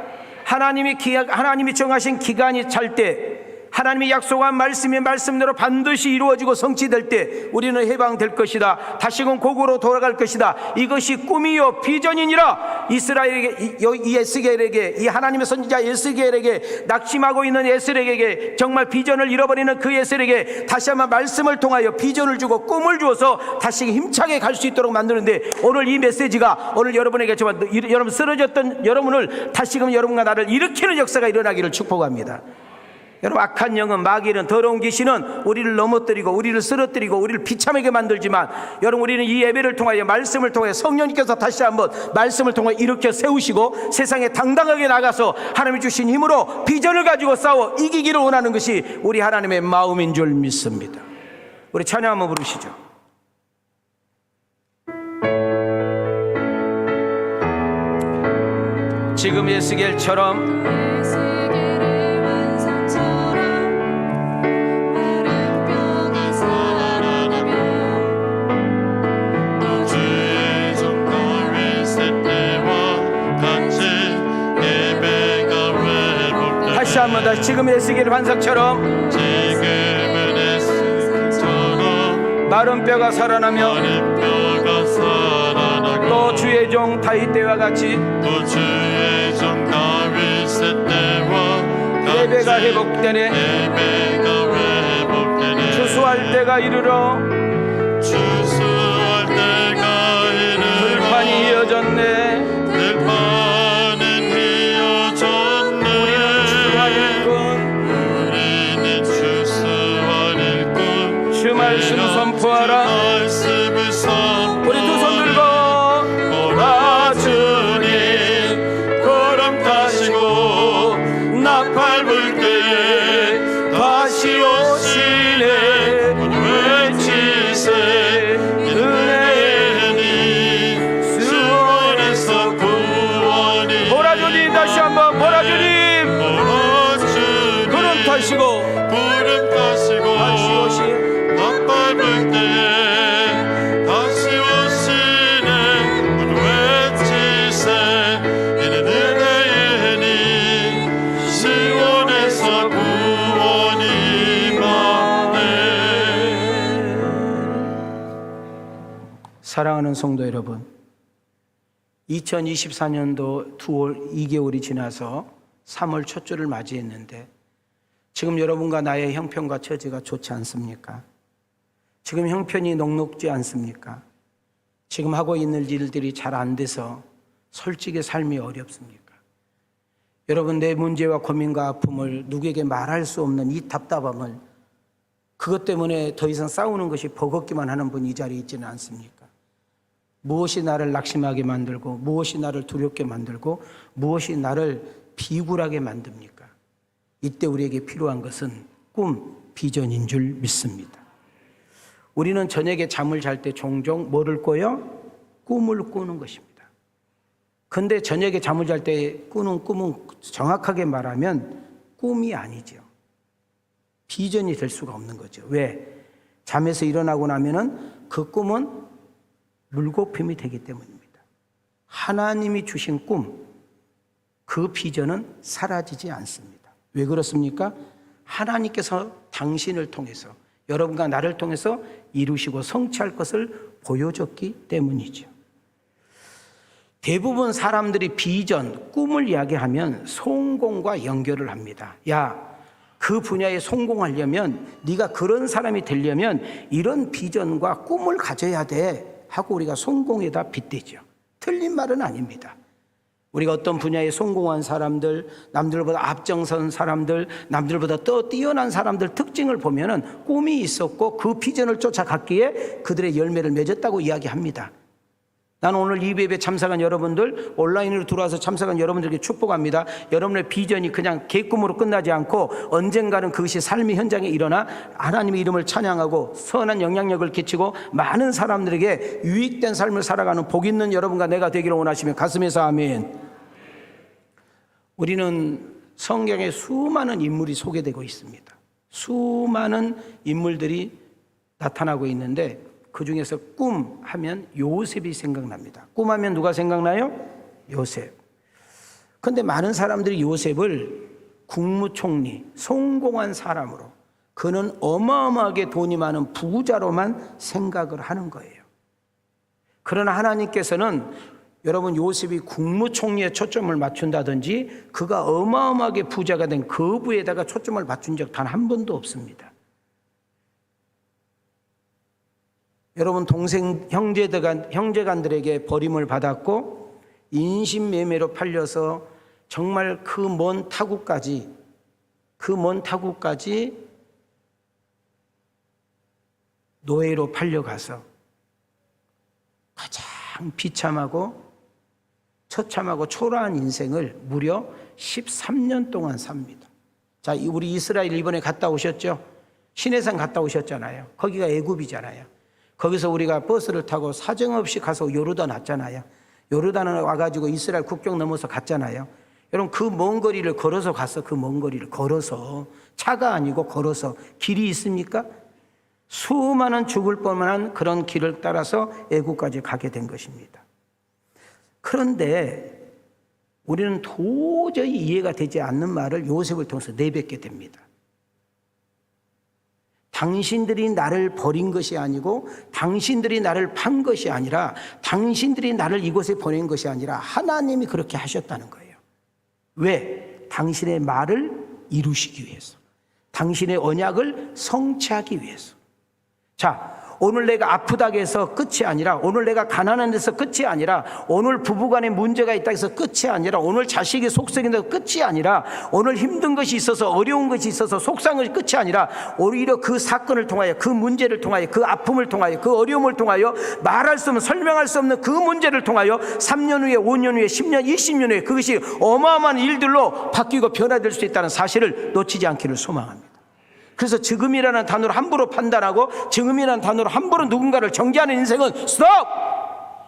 하나님이 정하신 기간이 찰 때, 하나님이 약속한 말씀이 말씀대로 반드시 이루어지고 성취될 때 우리는 해방될 것이다. 다시금 고국으로 돌아갈 것이다. 이것이 꿈이요 비전이니라. 이스라엘에게, 이 에스겔에게, 이 하나님의 선지자 에스겔에게, 낙심하고 있는 에스겔에게, 정말 비전을 잃어버리는 그 에스겔에게 다시 한번 말씀을 통하여 비전을 주고 꿈을 주어서 다시 힘차게 갈 수 있도록 만드는데, 오늘 이 메시지가 오늘 여러분에게 정말 여러분 쓰러졌던 여러분을 다시금 여러분과 나를 일으키는 역사가 일어나기를 축복합니다. 여러분, 악한 영은, 마귀는, 더러운 귀신은 우리를 넘어뜨리고 우리를 쓰러뜨리고 우리를 비참하게 만들지만, 여러분, 우리는 이 예배를 통하여 말씀을 통해 성령님께서 다시 한번 말씀을 통해 일으켜 세우시고 세상에 당당하게 나가서 하나님이 주신 힘으로 비전을 가지고 싸워 이기기를 원하는 것이 우리 하나님의 마음인 줄 믿습니다. 우리 찬양 한번 부르시죠. 지금 에스겔처럼 다시 한번 다시 지금 에스겔 환상처럼 마른 뼈가 살아나며 또 주의 종 다윗 때와 같이 예배가 회복되네. 주 추수할 때가 이르러 추수할 때가 이르러 들판이 이어졌네. 들판은 이어졌네. 우리는 추수할 일꾼 주 말씀 선포하라. 말씀을 선포하라. 우리 두 손 들고 오라 주님 구름 타시고 나팔 불 때에 다시 오시네. 외치세 은혜니 수원에서 구원이. 보라 주님, 다시 한번 보라 주님. 보라 주님 구름 타시고 구름 타시고 다시 오시. 나팔 불 때에 다시 오시네. 외치세 이는 은혜니 시온에서 구원이 임하네. 사랑하는 성도 여러분, 2024년도 2월 2개월이 지나서 3월 첫 주를 맞이했는데 지금 여러분과 나의 형편과 처지가 좋지 않습니까? 지금 형편이 녹록지 않습니까? 지금 하고 있는 일들이 잘 안 돼서 솔직히 삶이 어렵습니까? 여러분, 내 문제와 고민과 아픔을 누구에게 말할 수 없는 이 답답함을, 그것 때문에 더 이상 싸우는 것이 버겁기만 하는 분이 이 자리에 있지는 않습니까? 무엇이 나를 낙심하게 만들고, 무엇이 나를 두렵게 만들고, 무엇이 나를 비굴하게 만듭니까? 이때 우리에게 필요한 것은 꿈, 비전인 줄 믿습니다. 우리는 저녁에 잠을 잘 때 종종 뭐를 꿔요? 꿈을 꾸는 것입니다. 근데 저녁에 잠을 잘 때 꾸는 꿈은 정확하게 말하면 꿈이 아니죠. 비전이 될 수가 없는 거죠. 왜? 잠에서 일어나고 나면은 그 꿈은 물거품이 되기 때문입니다. 하나님이 주신 꿈, 그 비전은 사라지지 않습니다. 왜 그렇습니까? 하나님께서 당신을 통해서, 여러분과 나를 통해서 이루시고 성취할 것을 보여줬기 때문이죠. 대부분 사람들이 비전, 꿈을 이야기하면 성공과 연결을 합니다. 야, 그 분야에 성공하려면, 네가 그런 사람이 되려면 이런 비전과 꿈을 가져야 돼 하고 우리가 성공에다 빗대죠. 틀린 말은 아닙니다. 우리가 어떤 분야에 성공한 사람들, 남들보다 앞장선 사람들, 남들보다 더 뛰어난 사람들 특징을 보면은 꿈이 있었고 그 비전을 쫓아갔기에 그들의 열매를 맺었다고 이야기합니다. 나는 오늘 이 예배에 참석한 여러분들, 온라인으로 들어와서 참석한 여러분들에게 축복합니다. 여러분의 비전이 그냥 개꿈으로 끝나지 않고 언젠가는 그것이 삶의 현장에 일어나 하나님의 이름을 찬양하고 선한 영향력을 끼치고 많은 사람들에게 유익된 삶을 살아가는 복 있는 여러분과 내가 되기를 원하시며 가슴에서 아멘. 우리는 성경에 수많은 인물이 소개되고 있습니다. 수많은 인물들이 나타나고 있는데 그 중에서 꿈 하면 요셉이 생각납니다. 꿈 하면 누가 생각나요? 요셉. 그런데 많은 사람들이 요셉을 국무총리, 성공한 사람으로, 그는 어마어마하게 돈이 많은 부자로만 생각을 하는 거예요. 그러나 하나님께서는 여러분, 요셉이 국무총리에 초점을 맞춘다든지 그가 어마어마하게 부자가 된 그 부에다가 초점을 맞춘 적 단 한 번도 없습니다. 여러분, 동생 형제간들에게 버림을 받았고 인신매매로 팔려서 정말 그 먼 타국까지 노예로 팔려가서 가장 비참하고 처참하고 초라한 인생을 무려 13년 동안 삽니다. 자, 우리 이스라엘 이번에 갔다 오셨죠? 시내산 갔다 오셨잖아요. 거기가 애굽이잖아요. 거기서 우리가 버스를 타고 사정없이 가서 요르단 왔잖아요. 요르단을 와가지고 이스라엘 국경 넘어서 갔잖아요. 여러분, 그 먼 거리를 걸어서 갔어. 그 먼 거리를 걸어서, 차가 아니고 걸어서. 길이 있습니까? 수많은 죽을 뻔한 그런 길을 따라서 애국까지 가게 된 것입니다. 그런데 우리는 도저히 이해가 되지 않는 말을 요셉을 통해서 내뱉게 됩니다. 당신들이 나를 버린 것이 아니고, 당신들이 나를 판 것이 아니라, 당신들이 나를 이곳에 보낸 것이 아니라 하나님이 그렇게 하셨다는 거예요. 왜? 당신의 말을 이루시기 위해서, 당신의 언약을 성취하기 위해서. 자, 오늘 내가 아프다고 해서 끝이 아니라, 오늘 내가 가난한 데서 끝이 아니라, 오늘 부부간에 문제가 있다고 해서 끝이 아니라, 오늘 자식이 속썩인다고 끝이 아니라, 오늘 힘든 것이 있어서, 어려운 것이 있어서 속상한 것이 끝이 아니라, 오히려 그 사건을 통하여, 그 문제를 통하여, 그 아픔을 통하여, 그 어려움을 통하여, 말할 수 없는, 설명할 수 없는 그 문제를 통하여 3년 후에, 5년 후에, 10년, 20년 후에 그것이 어마어마한 일들로 바뀌고 변화될 수 있다는 사실을 놓치지 않기를 소망합니다. 그래서 지금이라는 단어로 함부로 판단하고, 지금이라는 단어로 함부로 누군가를 정죄하는 인생은 스톱!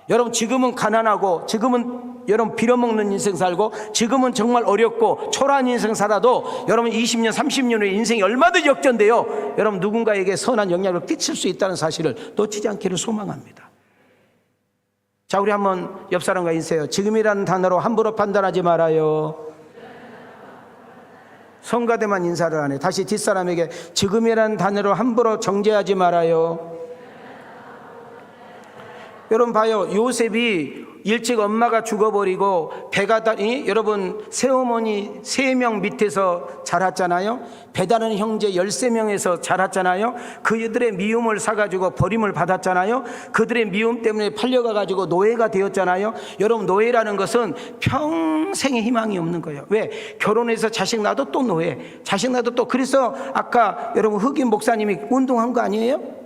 여러분, 지금은 가난하고, 지금은 여러분 빌어먹는 인생 살고, 지금은 정말 어렵고 초라한 인생 살아도 여러분 20년 30년 후에 인생이 얼마든지 역전돼요. 여러분, 누군가에게 선한 영향을 끼칠 수 있다는 사실을 놓치지 않기를 소망합니다. 자, 우리 한번 옆 사람과 인사해요. 지금이라는 단어로 함부로 판단하지 말아요. 성가대만 인사를 하네. 다시 뒷사람에게 지금이라는 단어로 함부로 정죄하지 말아요. 여러분 봐요. 요셉이 일찍 엄마가 죽어버리고 배가다니, 여러분 새어머니 3명 밑에서 자랐잖아요. 배다른 형제 13명에서 자랐잖아요. 그들의 미움을 사가지고 버림을 받았잖아요. 그들의 미움 때문에 팔려가가지고 노예가 되었잖아요. 여러분, 노예라는 것은 평생의 희망이 없는 거예요. 왜? 결혼해서 자식 낳아도 또 노예, 자식 낳아도 또. 그래서 아까 여러분 흑인 목사님이 운동한 거 아니에요?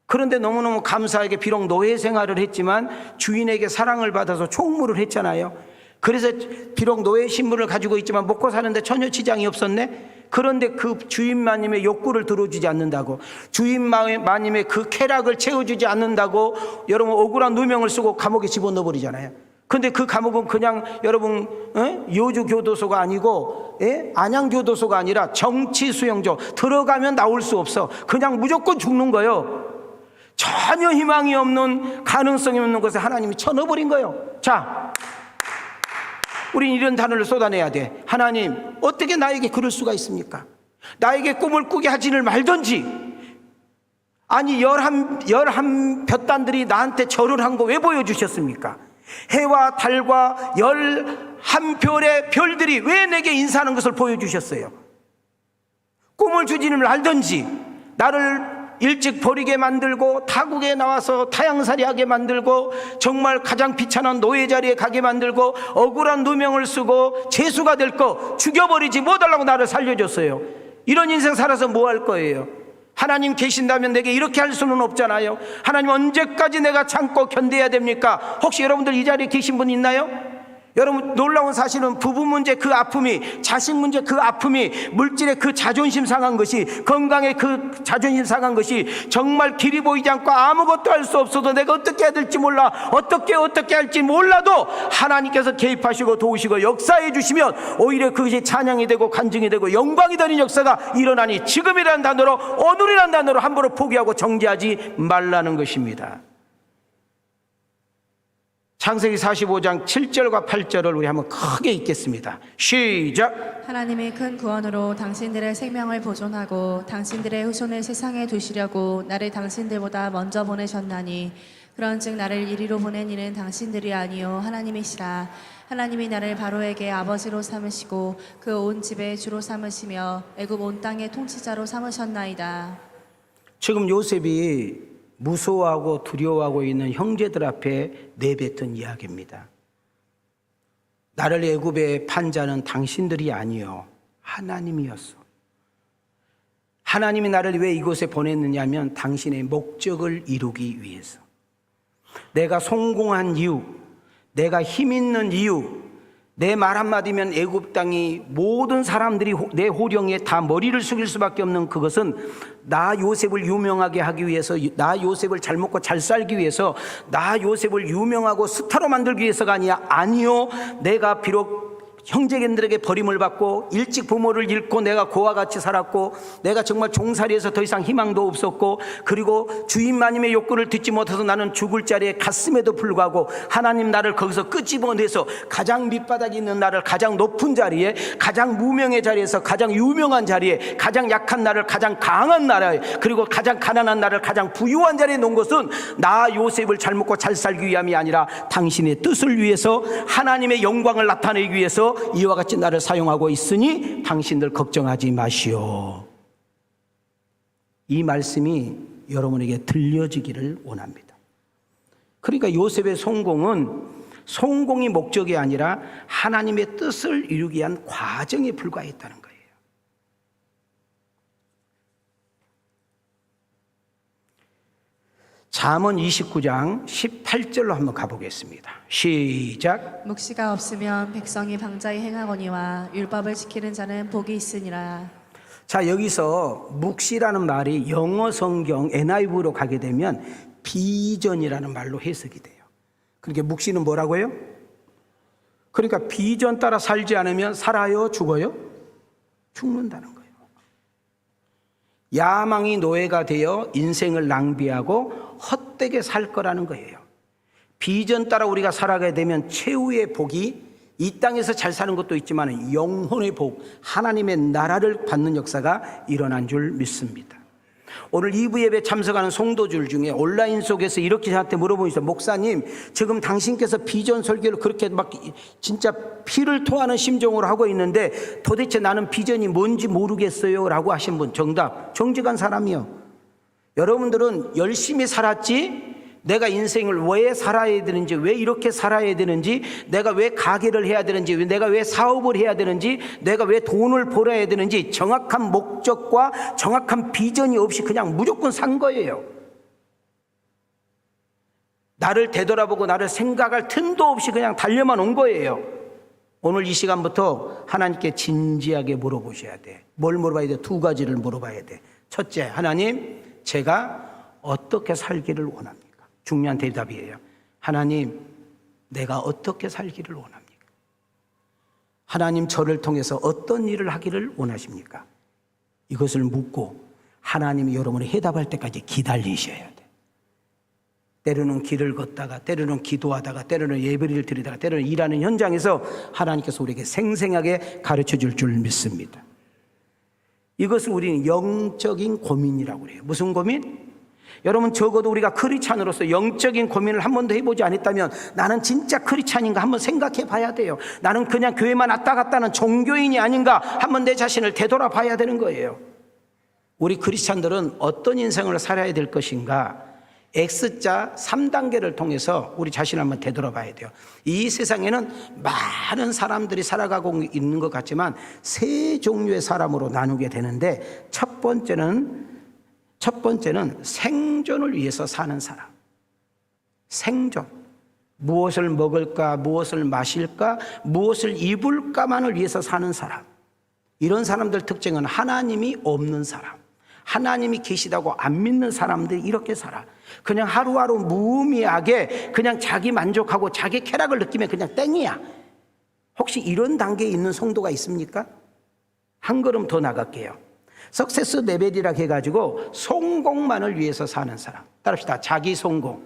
그런데 너무너무 감사하게 비록 노예 생활을 했지만 주인에게 사랑을 받아서 총무를 했잖아요. 그래서 비록 노예 신분을 가지고 있지만 먹고 사는데 전혀 지장이 없었네. 그런데 그 주인마님의 욕구를 들어주지 않는다고, 주인마님의 그 쾌락을 채워주지 않는다고 여러분 억울한 누명을 쓰고 감옥에 집어넣어 버리잖아요. 근데 그 감옥은 그냥 여러분 요주교도소가 아니고 안양교도소가 아니라 정치수용소. 들어가면 나올 수 없어. 그냥 무조건 죽는 거예요. 전혀 희망이 없는, 가능성이 없는 것에 하나님이 쳐넣어버린 거예요. 자, 우린 이런 단어를 쏟아내야 돼. 하나님, 어떻게 나에게 그럴 수가 있습니까? 나에게 꿈을 꾸게 하지를 말던지, 아니 11 볕단들이 나한테 절을 한 거 왜 보여주셨습니까? 해와 달과 11별의 별들이 왜 내게 인사하는 것을 보여주셨어요? 꿈을 주지는 말던지, 나를 일찍 버리게 만들고 타국에 나와서 타양살이하게 만들고 정말 가장 비참한 노예 자리에 가게 만들고 억울한 누명을 쓰고 죄수가 될 거 죽여버리지 못하려고 나를 살려줬어요. 이런 인생 살아서 뭐 할 거예요? 하나님 계신다면 내게 이렇게 할 수는 없잖아요. 하나님, 언제까지 내가 참고 견뎌야 됩니까? 혹시 여러분들 이 자리에 계신 분 있나요? 여러분, 놀라운 사실은 부부 문제 그 아픔이, 자식 문제 그 아픔이, 물질의 그 자존심 상한 것이, 건강의 그 자존심 상한 것이 정말 길이 보이지 않고 아무것도 할 수 없어도 내가 어떻게 해야 될지 몰라, 어떻게 할지 몰라도 하나님께서 개입하시고 도우시고 역사해 주시면 오히려 그것이 찬양이 되고 간증이 되고 영광이 되는 역사가 일어나니, 지금이라는 단어로, 오늘이라는 단어로 함부로 포기하고 정죄하지 말라는 것입니다. 창세기 45장 7절과 8절을 우리 한번 크게 읽겠습니다. 시작. 하나님이 큰 구원으로 당신들의 생명을 보존하고 당신들의 후손을 세상에 두시려고 나를 당신들보다 먼저 보내셨나니, 그런즉 나를 이리로 보낸 이는 당신들이 아니요 하나님이시라. 하나님이 나를 바로에게 아버지로 삼으시고 그 온 집의 주로 삼으시며 애굽 온 땅의 통치자로 삼으셨나이다. 지금 요셉이 무서워하고 두려워하고 있는 형제들 앞에 내뱉은 이야기입니다. 나를 애굽에 판 자는 당신들이 아니요 하나님이었어. 하나님이 나를 왜 이곳에 보냈느냐면 당신의 목적을 이루기 위해서. 내가 성공한 이유, 내가 힘 있는 이유, 내 말 한마디면 애굽 땅이 모든 사람들이 내 호령에 다 머리를 숙일 수밖에 없는 그것은 나 요셉을 유명하게 하기 위해서, 나 요셉을 잘 먹고 잘 살기 위해서, 나 요셉을 유명하고 스타로 만들기 위해서가 아니요 내가 비록 형제들에게 버림을 받고 일찍 부모를 잃고 내가 고와 같이 살았고 내가 정말 종살이에서 더 이상 희망도 없었고, 그리고 주인마님의 욕구를 듣지 못해서 나는 죽을 자리에 갔음에도 불구하고 하나님 나를 거기서 끄집어내서 가장 밑바닥에 있는 나를 가장 높은 자리에, 가장 무명의 자리에서 가장 유명한 자리에, 가장 약한 나를 가장 강한 나라에, 그리고 가장 가난한 나를 가장 부유한 자리에 놓은 것은 나 요셉을 잘 먹고 잘 살기 위함이 아니라 당신의 뜻을 위해서, 하나님의 영광을 나타내기 위해서 이와 같이 나를 사용하고 있으니 당신들 걱정하지 마시오. 이 말씀이 여러분에게 들려지기를 원합니다. 그러니까 요셉의 성공은 성공이 목적이 아니라 하나님의 뜻을 이루기 위한 과정에 불과했다는 거예요. 잠언 29장 18절로 한번 가보겠습니다. 시작. 묵시가 없으면 백성이 방자히 행하거니와 율법을 지키는 자는 복이 있으니라. 자, 여기서 묵시라는 말이 영어 성경 NIV로 가게 되면 비전이라는 말로 해석이 돼요. 그러니까 묵시는 뭐라고요? 그러니까 비전 따라 살지 않으면 살아요? 죽어요? 죽는다는 거예요. 야망이 노예가 되어 인생을 낭비하고 헛되게 살 거라는 거예요. 비전 따라 우리가 살아가게 되면 최후의 복이 이 땅에서 잘 사는 것도 있지만 영혼의 복, 하나님의 나라를 받는 역사가 일어난 줄 믿습니다. 오늘 2부 예배 참석하는 성도들 중에 온라인 속에서 이렇게 저한테 물어보니까, 목사님, 지금 당신께서 비전 설교를 그렇게 막 진짜 피를 토하는 심정으로 하고 있는데 도대체 나는 비전이 뭔지 모르겠어요 라고 하신 분, 정답, 정직한 사람이요. 여러분들은 열심히 살았지, 내가 인생을 왜 살아야 되는지, 왜 이렇게 살아야 되는지, 내가 왜 가게를 해야 되는지, 내가 왜 사업을 해야 되는지, 내가 왜 돈을 벌어야 되는지 정확한 목적과 정확한 비전이 없이 그냥 무조건 산 거예요. 나를 되돌아보고 나를 생각할 틈도 없이 그냥 달려만 온 거예요. 오늘 이 시간부터 하나님께 진지하게 물어보셔야 돼. 뭘 물어봐야 돼? 두 가지를 물어봐야 돼. 첫째, 하나님, 제가 어떻게 살기를 원합니까? 중요한 대답이에요. 하나님, 내가 어떻게 살기를 원합니까? 하나님, 저를 통해서 어떤 일을 하기를 원하십니까? 이것을 묻고 하나님이 여러분이 해답할 때까지 기다리셔야 돼. 때로는 길을 걷다가, 때로는 기도하다가, 때로는 예배를 드리다가, 때로는 일하는 현장에서 하나님께서 우리에게 생생하게 가르쳐 줄 줄 믿습니다. 이것을 우리는 영적인 고민이라고 그래요. 무슨 고민? 여러분, 적어도 우리가 크리스찬으로서 영적인 고민을 한 번도 해보지 않았다면 나는 진짜 크리스찬인가 한번 생각해 봐야 돼요. 나는 그냥 교회만 왔다 갔다 하는 종교인이 아닌가 한번 내 자신을 되돌아봐야 되는 거예요. 우리 크리스찬들은 어떤 인생을 살아야 될 것인가, X자 3단계를 통해서 우리 자신을 한번 되돌아봐야 돼요. 이 세상에는 많은 사람들이 살아가고 있는 것 같지만 세 종류의 사람으로 나누게 되는데, 첫 번째는 생존을 위해서 사는 사람. 생존. 무엇을 먹을까, 무엇을 마실까, 무엇을 입을까만을 위해서 사는 사람. 이런 사람들 특징은 하나님이 없는 사람, 하나님이 계시다고 안 믿는 사람들이 이렇게 살아. 그냥 하루하루 무의미하게 그냥 자기 만족하고 자기 쾌락을 느끼면 그냥 땡이야. 혹시 이런 단계에 있는 성도가 있습니까? 한 걸음 더 나갈게요. 석세스 레벨이라고 해가지고 성공만을 위해서 사는 사람. 따릅시다. 자기 성공.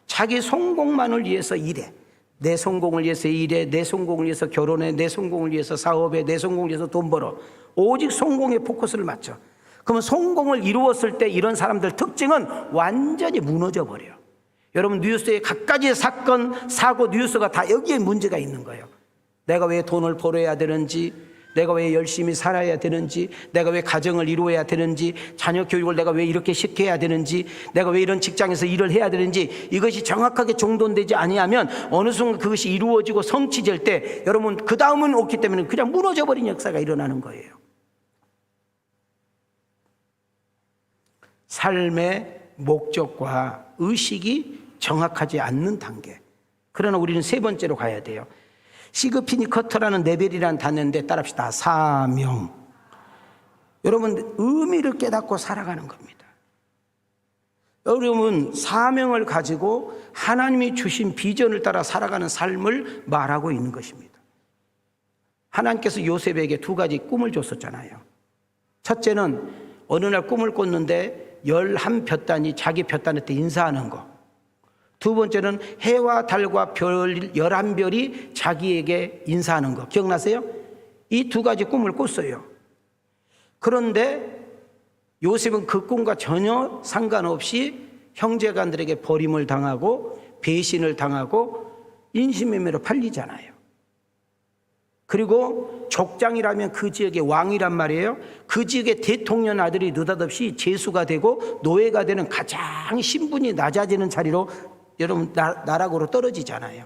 자기 성공만을 위해서 일해. 내 성공을 위해서 일해. 내 성공을 위해서 결혼해. 내 성공을 위해서 사업해. 내 성공을 위해서 돈 벌어. 오직 성공에 포커스를 맞춰. 그러면 성공을 이루었을 때 이런 사람들 특징은 완전히 무너져 버려요. 여러분, 뉴스의 갖가지 사건, 사고, 뉴스가 다 여기에 문제가 있는 거예요. 내가 왜 돈을 벌어야 되는지, 내가 왜 열심히 살아야 되는지, 내가 왜 가정을 이루어야 되는지, 자녀 교육을 내가 왜 이렇게 시켜야 되는지, 내가 왜 이런 직장에서 일을 해야 되는지, 이것이 정확하게 정돈되지 아니하면 어느 순간 그것이 이루어지고 성취될 때 여러분 그 다음은 없기 때문에 그냥 무너져버린 역사가 일어나는 거예요. 삶의 목적과 의식이 정확하지 않는 단계. 그러나 우리는 세 번째로 가야 돼요. 시그피니 커터라는 레벨이라는 단어인데 따라합시다. 사명. 여러분, 의미를 깨닫고 살아가는 겁니다. 여러분, 사명을 가지고 하나님이 주신 비전을 따라 살아가는 삶을 말하고 있는 것입니다. 하나님께서 요셉에게 두 가지 꿈을 줬었잖아요. 첫째는 어느 날 꿈을 꿨는데 11볕단이 자기 볕단한테 인사하는 거. 두 번째는 해와 달과 별 11별이 자기에게 인사하는 거. 기억나세요? 이 두 가지 꿈을 꿨어요. 그런데 요셉은 그 꿈과 전혀 상관없이 형제간들에게 버림을 당하고 배신을 당하고 인신매매로 팔리잖아요. 그리고 족장이라면 그 지역의 왕이란 말이에요. 그 지역의 대통령 아들이 느닷없이 제수가 되고 노예가 되는 가장 신분이 낮아지는 자리로 여러분 나락으로 떨어지잖아요.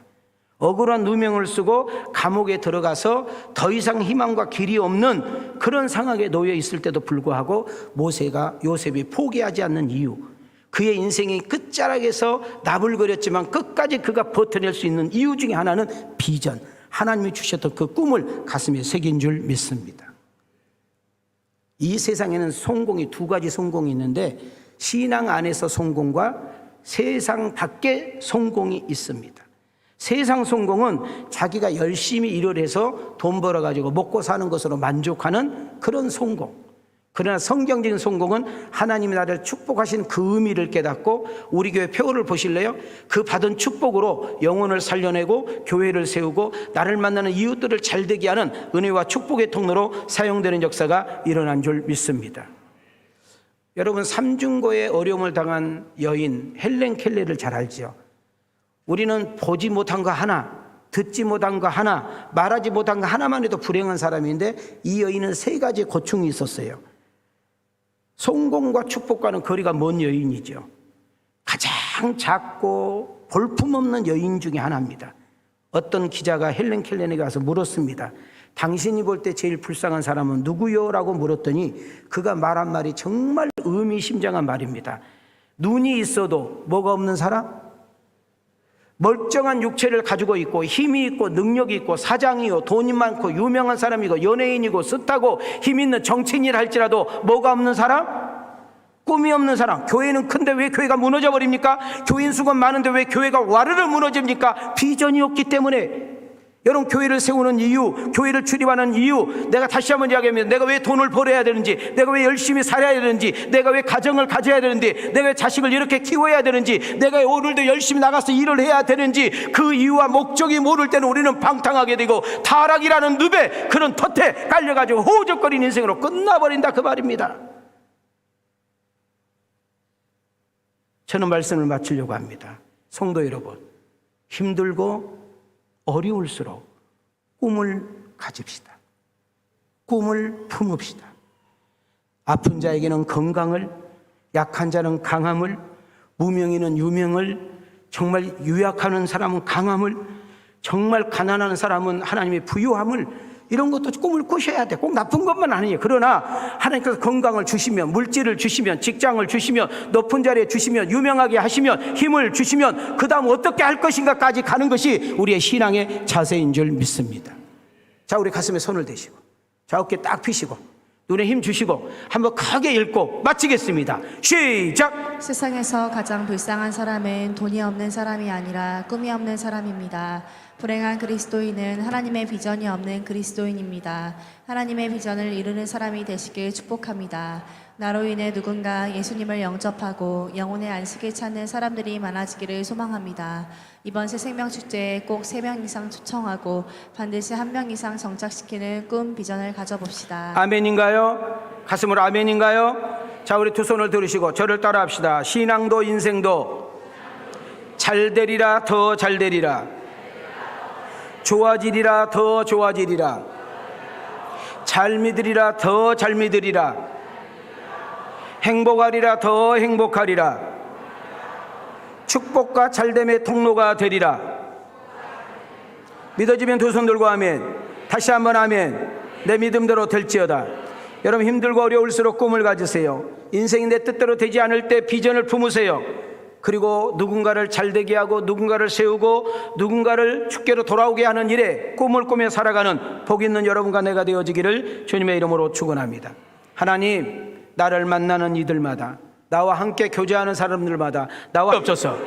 억울한 누명을 쓰고 감옥에 들어가서 더 이상 희망과 길이 없는 그런 상황에 놓여 있을 때도 불구하고 요셉이 포기하지 않는 이유, 그의 인생이 끝자락에서 나불거렸지만 끝까지 그가 버텨낼 수 있는 이유 중에 하나는 비전, 하나님이 주셨던 그 꿈을 가슴에 새긴 줄 믿습니다. 이 세상에는 성공이 두 가지 성공이 있는데 신앙 안에서 성공과 세상 밖에 성공이 있습니다. 세상 성공은 자기가 열심히 일을 해서 돈 벌어가지고 먹고 사는 것으로 만족하는 그런 성공. 그러나 성경적인 성공은 하나님이 나를 축복하신 그 의미를 깨닫고, 우리 교회 표어를 보실래요? 그 받은 축복으로 영혼을 살려내고 교회를 세우고 나를 만나는 이웃들을 잘되게 하는 은혜와 축복의 통로로 사용되는 역사가 일어난 줄 믿습니다. 여러분, 삼중고의 어려움을 당한 여인 헬렌 켈레를 잘 알죠. 우리는 보지 못한 거 하나, 듣지 못한 거 하나, 말하지 못한 거 하나만 해도 불행한 사람인데, 이 여인은 세 가지 고충이 있었어요. 성공과 축복과는 거리가 먼 여인이죠. 가장 작고 볼품없는 여인 중에 하나입니다. 어떤 기자가 헬렌 켈렌에게 와서 물었습니다. 당신이 볼 때 제일 불쌍한 사람은 누구요? 라고 물었더니 그가 말한 말이 정말 의미심장한 말입니다. 눈이 있어도 뭐가 없는 사람? 멀쩡한 육체를 가지고 있고 힘이 있고 능력이 있고 사장이요 돈이 많고 유명한 사람이고 연예인이고 숱하고 힘 있는 정치인이라 할지라도 뭐가 없는 사람? 꿈이 없는 사람. 교회는 큰데 왜 교회가 무너져 버립니까? 교인 수가 많은데 왜 교회가 와르르 무너집니까? 비전이 없기 때문에. 여러분, 교회를 세우는 이유, 교회를 출입하는 이유, 내가 다시 한번 이야기하면 내가 왜 돈을 벌어야 되는지, 내가 왜 열심히 살아야 되는지, 내가 왜 가정을 가져야 되는지, 내가 왜 자식을 이렇게 키워야 되는지, 내가 왜 오늘도 열심히 나가서 일을 해야 되는지, 그 이유와 목적이 모를 때는 우리는 방탕하게 되고 타락이라는 늪에, 그런 덫에 깔려가지고 호적거리는 인생으로 끝나버린다, 그 말입니다. 저는 말씀을 마치려고 합니다. 성도 여러분, 힘들고 어려울수록 꿈을 가집시다. 꿈을 품읍시다. 아픈 자에게는 건강을, 약한 자는 강함을, 무명인은 유명을, 정말 유약하는 사람은 강함을, 정말 가난한 사람은 하나님의 부유함을, 이런 것도 꿈을 꾸셔야 돼. 꼭 나쁜 것만 아니에요. 그러나 하나님께서 건강을 주시면, 물질을 주시면, 직장을 주시면, 높은 자리에 주시면, 유명하게 하시면, 힘을 주시면 그 다음 어떻게 할 것인가까지 가는 것이 우리의 신앙의 자세인 줄 믿습니다. 자, 우리 가슴에 손을 대시고 자, 어깨 딱 펴시고 눈에 힘 주시고 한번 크게 읽고 마치겠습니다. 시작! 세상에서 가장 불쌍한 사람은 돈이 없는 사람이 아니라 꿈이 없는 사람입니다. 불행한 그리스도인은 하나님의 비전이 없는 그리스도인입니다. 하나님의 비전을 이루는 사람이 되시길 축복합니다. 나로 인해 누군가 예수님을 영접하고 영혼의 안식을 찾는 사람들이 많아지기를 소망합니다. 이번 새생명축제에 꼭 3명 이상 초청하고 반드시 1명 이상 정착시키는 꿈, 비전을 가져봅시다. 아멘인가요? 가슴으로 아멘인가요? 자, 우리 두 손을 들으시고 저를 따라 합시다. 신앙도 인생도 잘 되리라, 더 잘 되리라. 좋아지리라, 더 좋아지리라. 잘 믿으리라, 더 잘 믿으리라. 행복하리라, 더 행복하리라. 축복과 잘됨의 통로가 되리라. 믿어지면 두 손 들고 아멘. 다시 한번 아멘. 내 믿음대로 될지어다. 여러분, 힘들고 어려울수록 꿈을 가지세요. 인생이 내 뜻대로 되지 않을 때 비전을 품으세요. 그리고 누군가를 잘되게 하고 누군가를 세우고 누군가를 주께로 돌아오게 하는 일에 꿈을 꾸며 살아가는 복 있는 여러분과 내가 되어지기를 주님의 이름으로 축원합니다. 하나님, 나를 만나는 이들마다, 나와 함께 교제하는 사람들마다 나와 없어서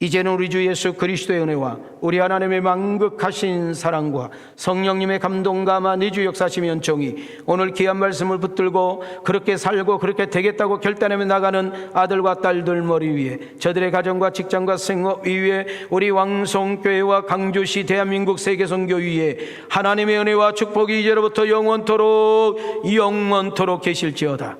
이제는 우리 주 예수 그리스도의 은혜와 우리 하나님의 만극하신 사랑과 성령님의 감동감화 내주 역사심의 연총이 오늘 귀한 말씀을 붙들고 그렇게 살고 그렇게 되겠다고 결단하며 나가는 아들과 딸들 머리 위에, 저들의 가정과 직장과 생업 위에, 우리 왕성교회와 강주시 대한민국 세계선교 위에 하나님의 은혜와 축복이 이제로부터 영원토록 계실지어다.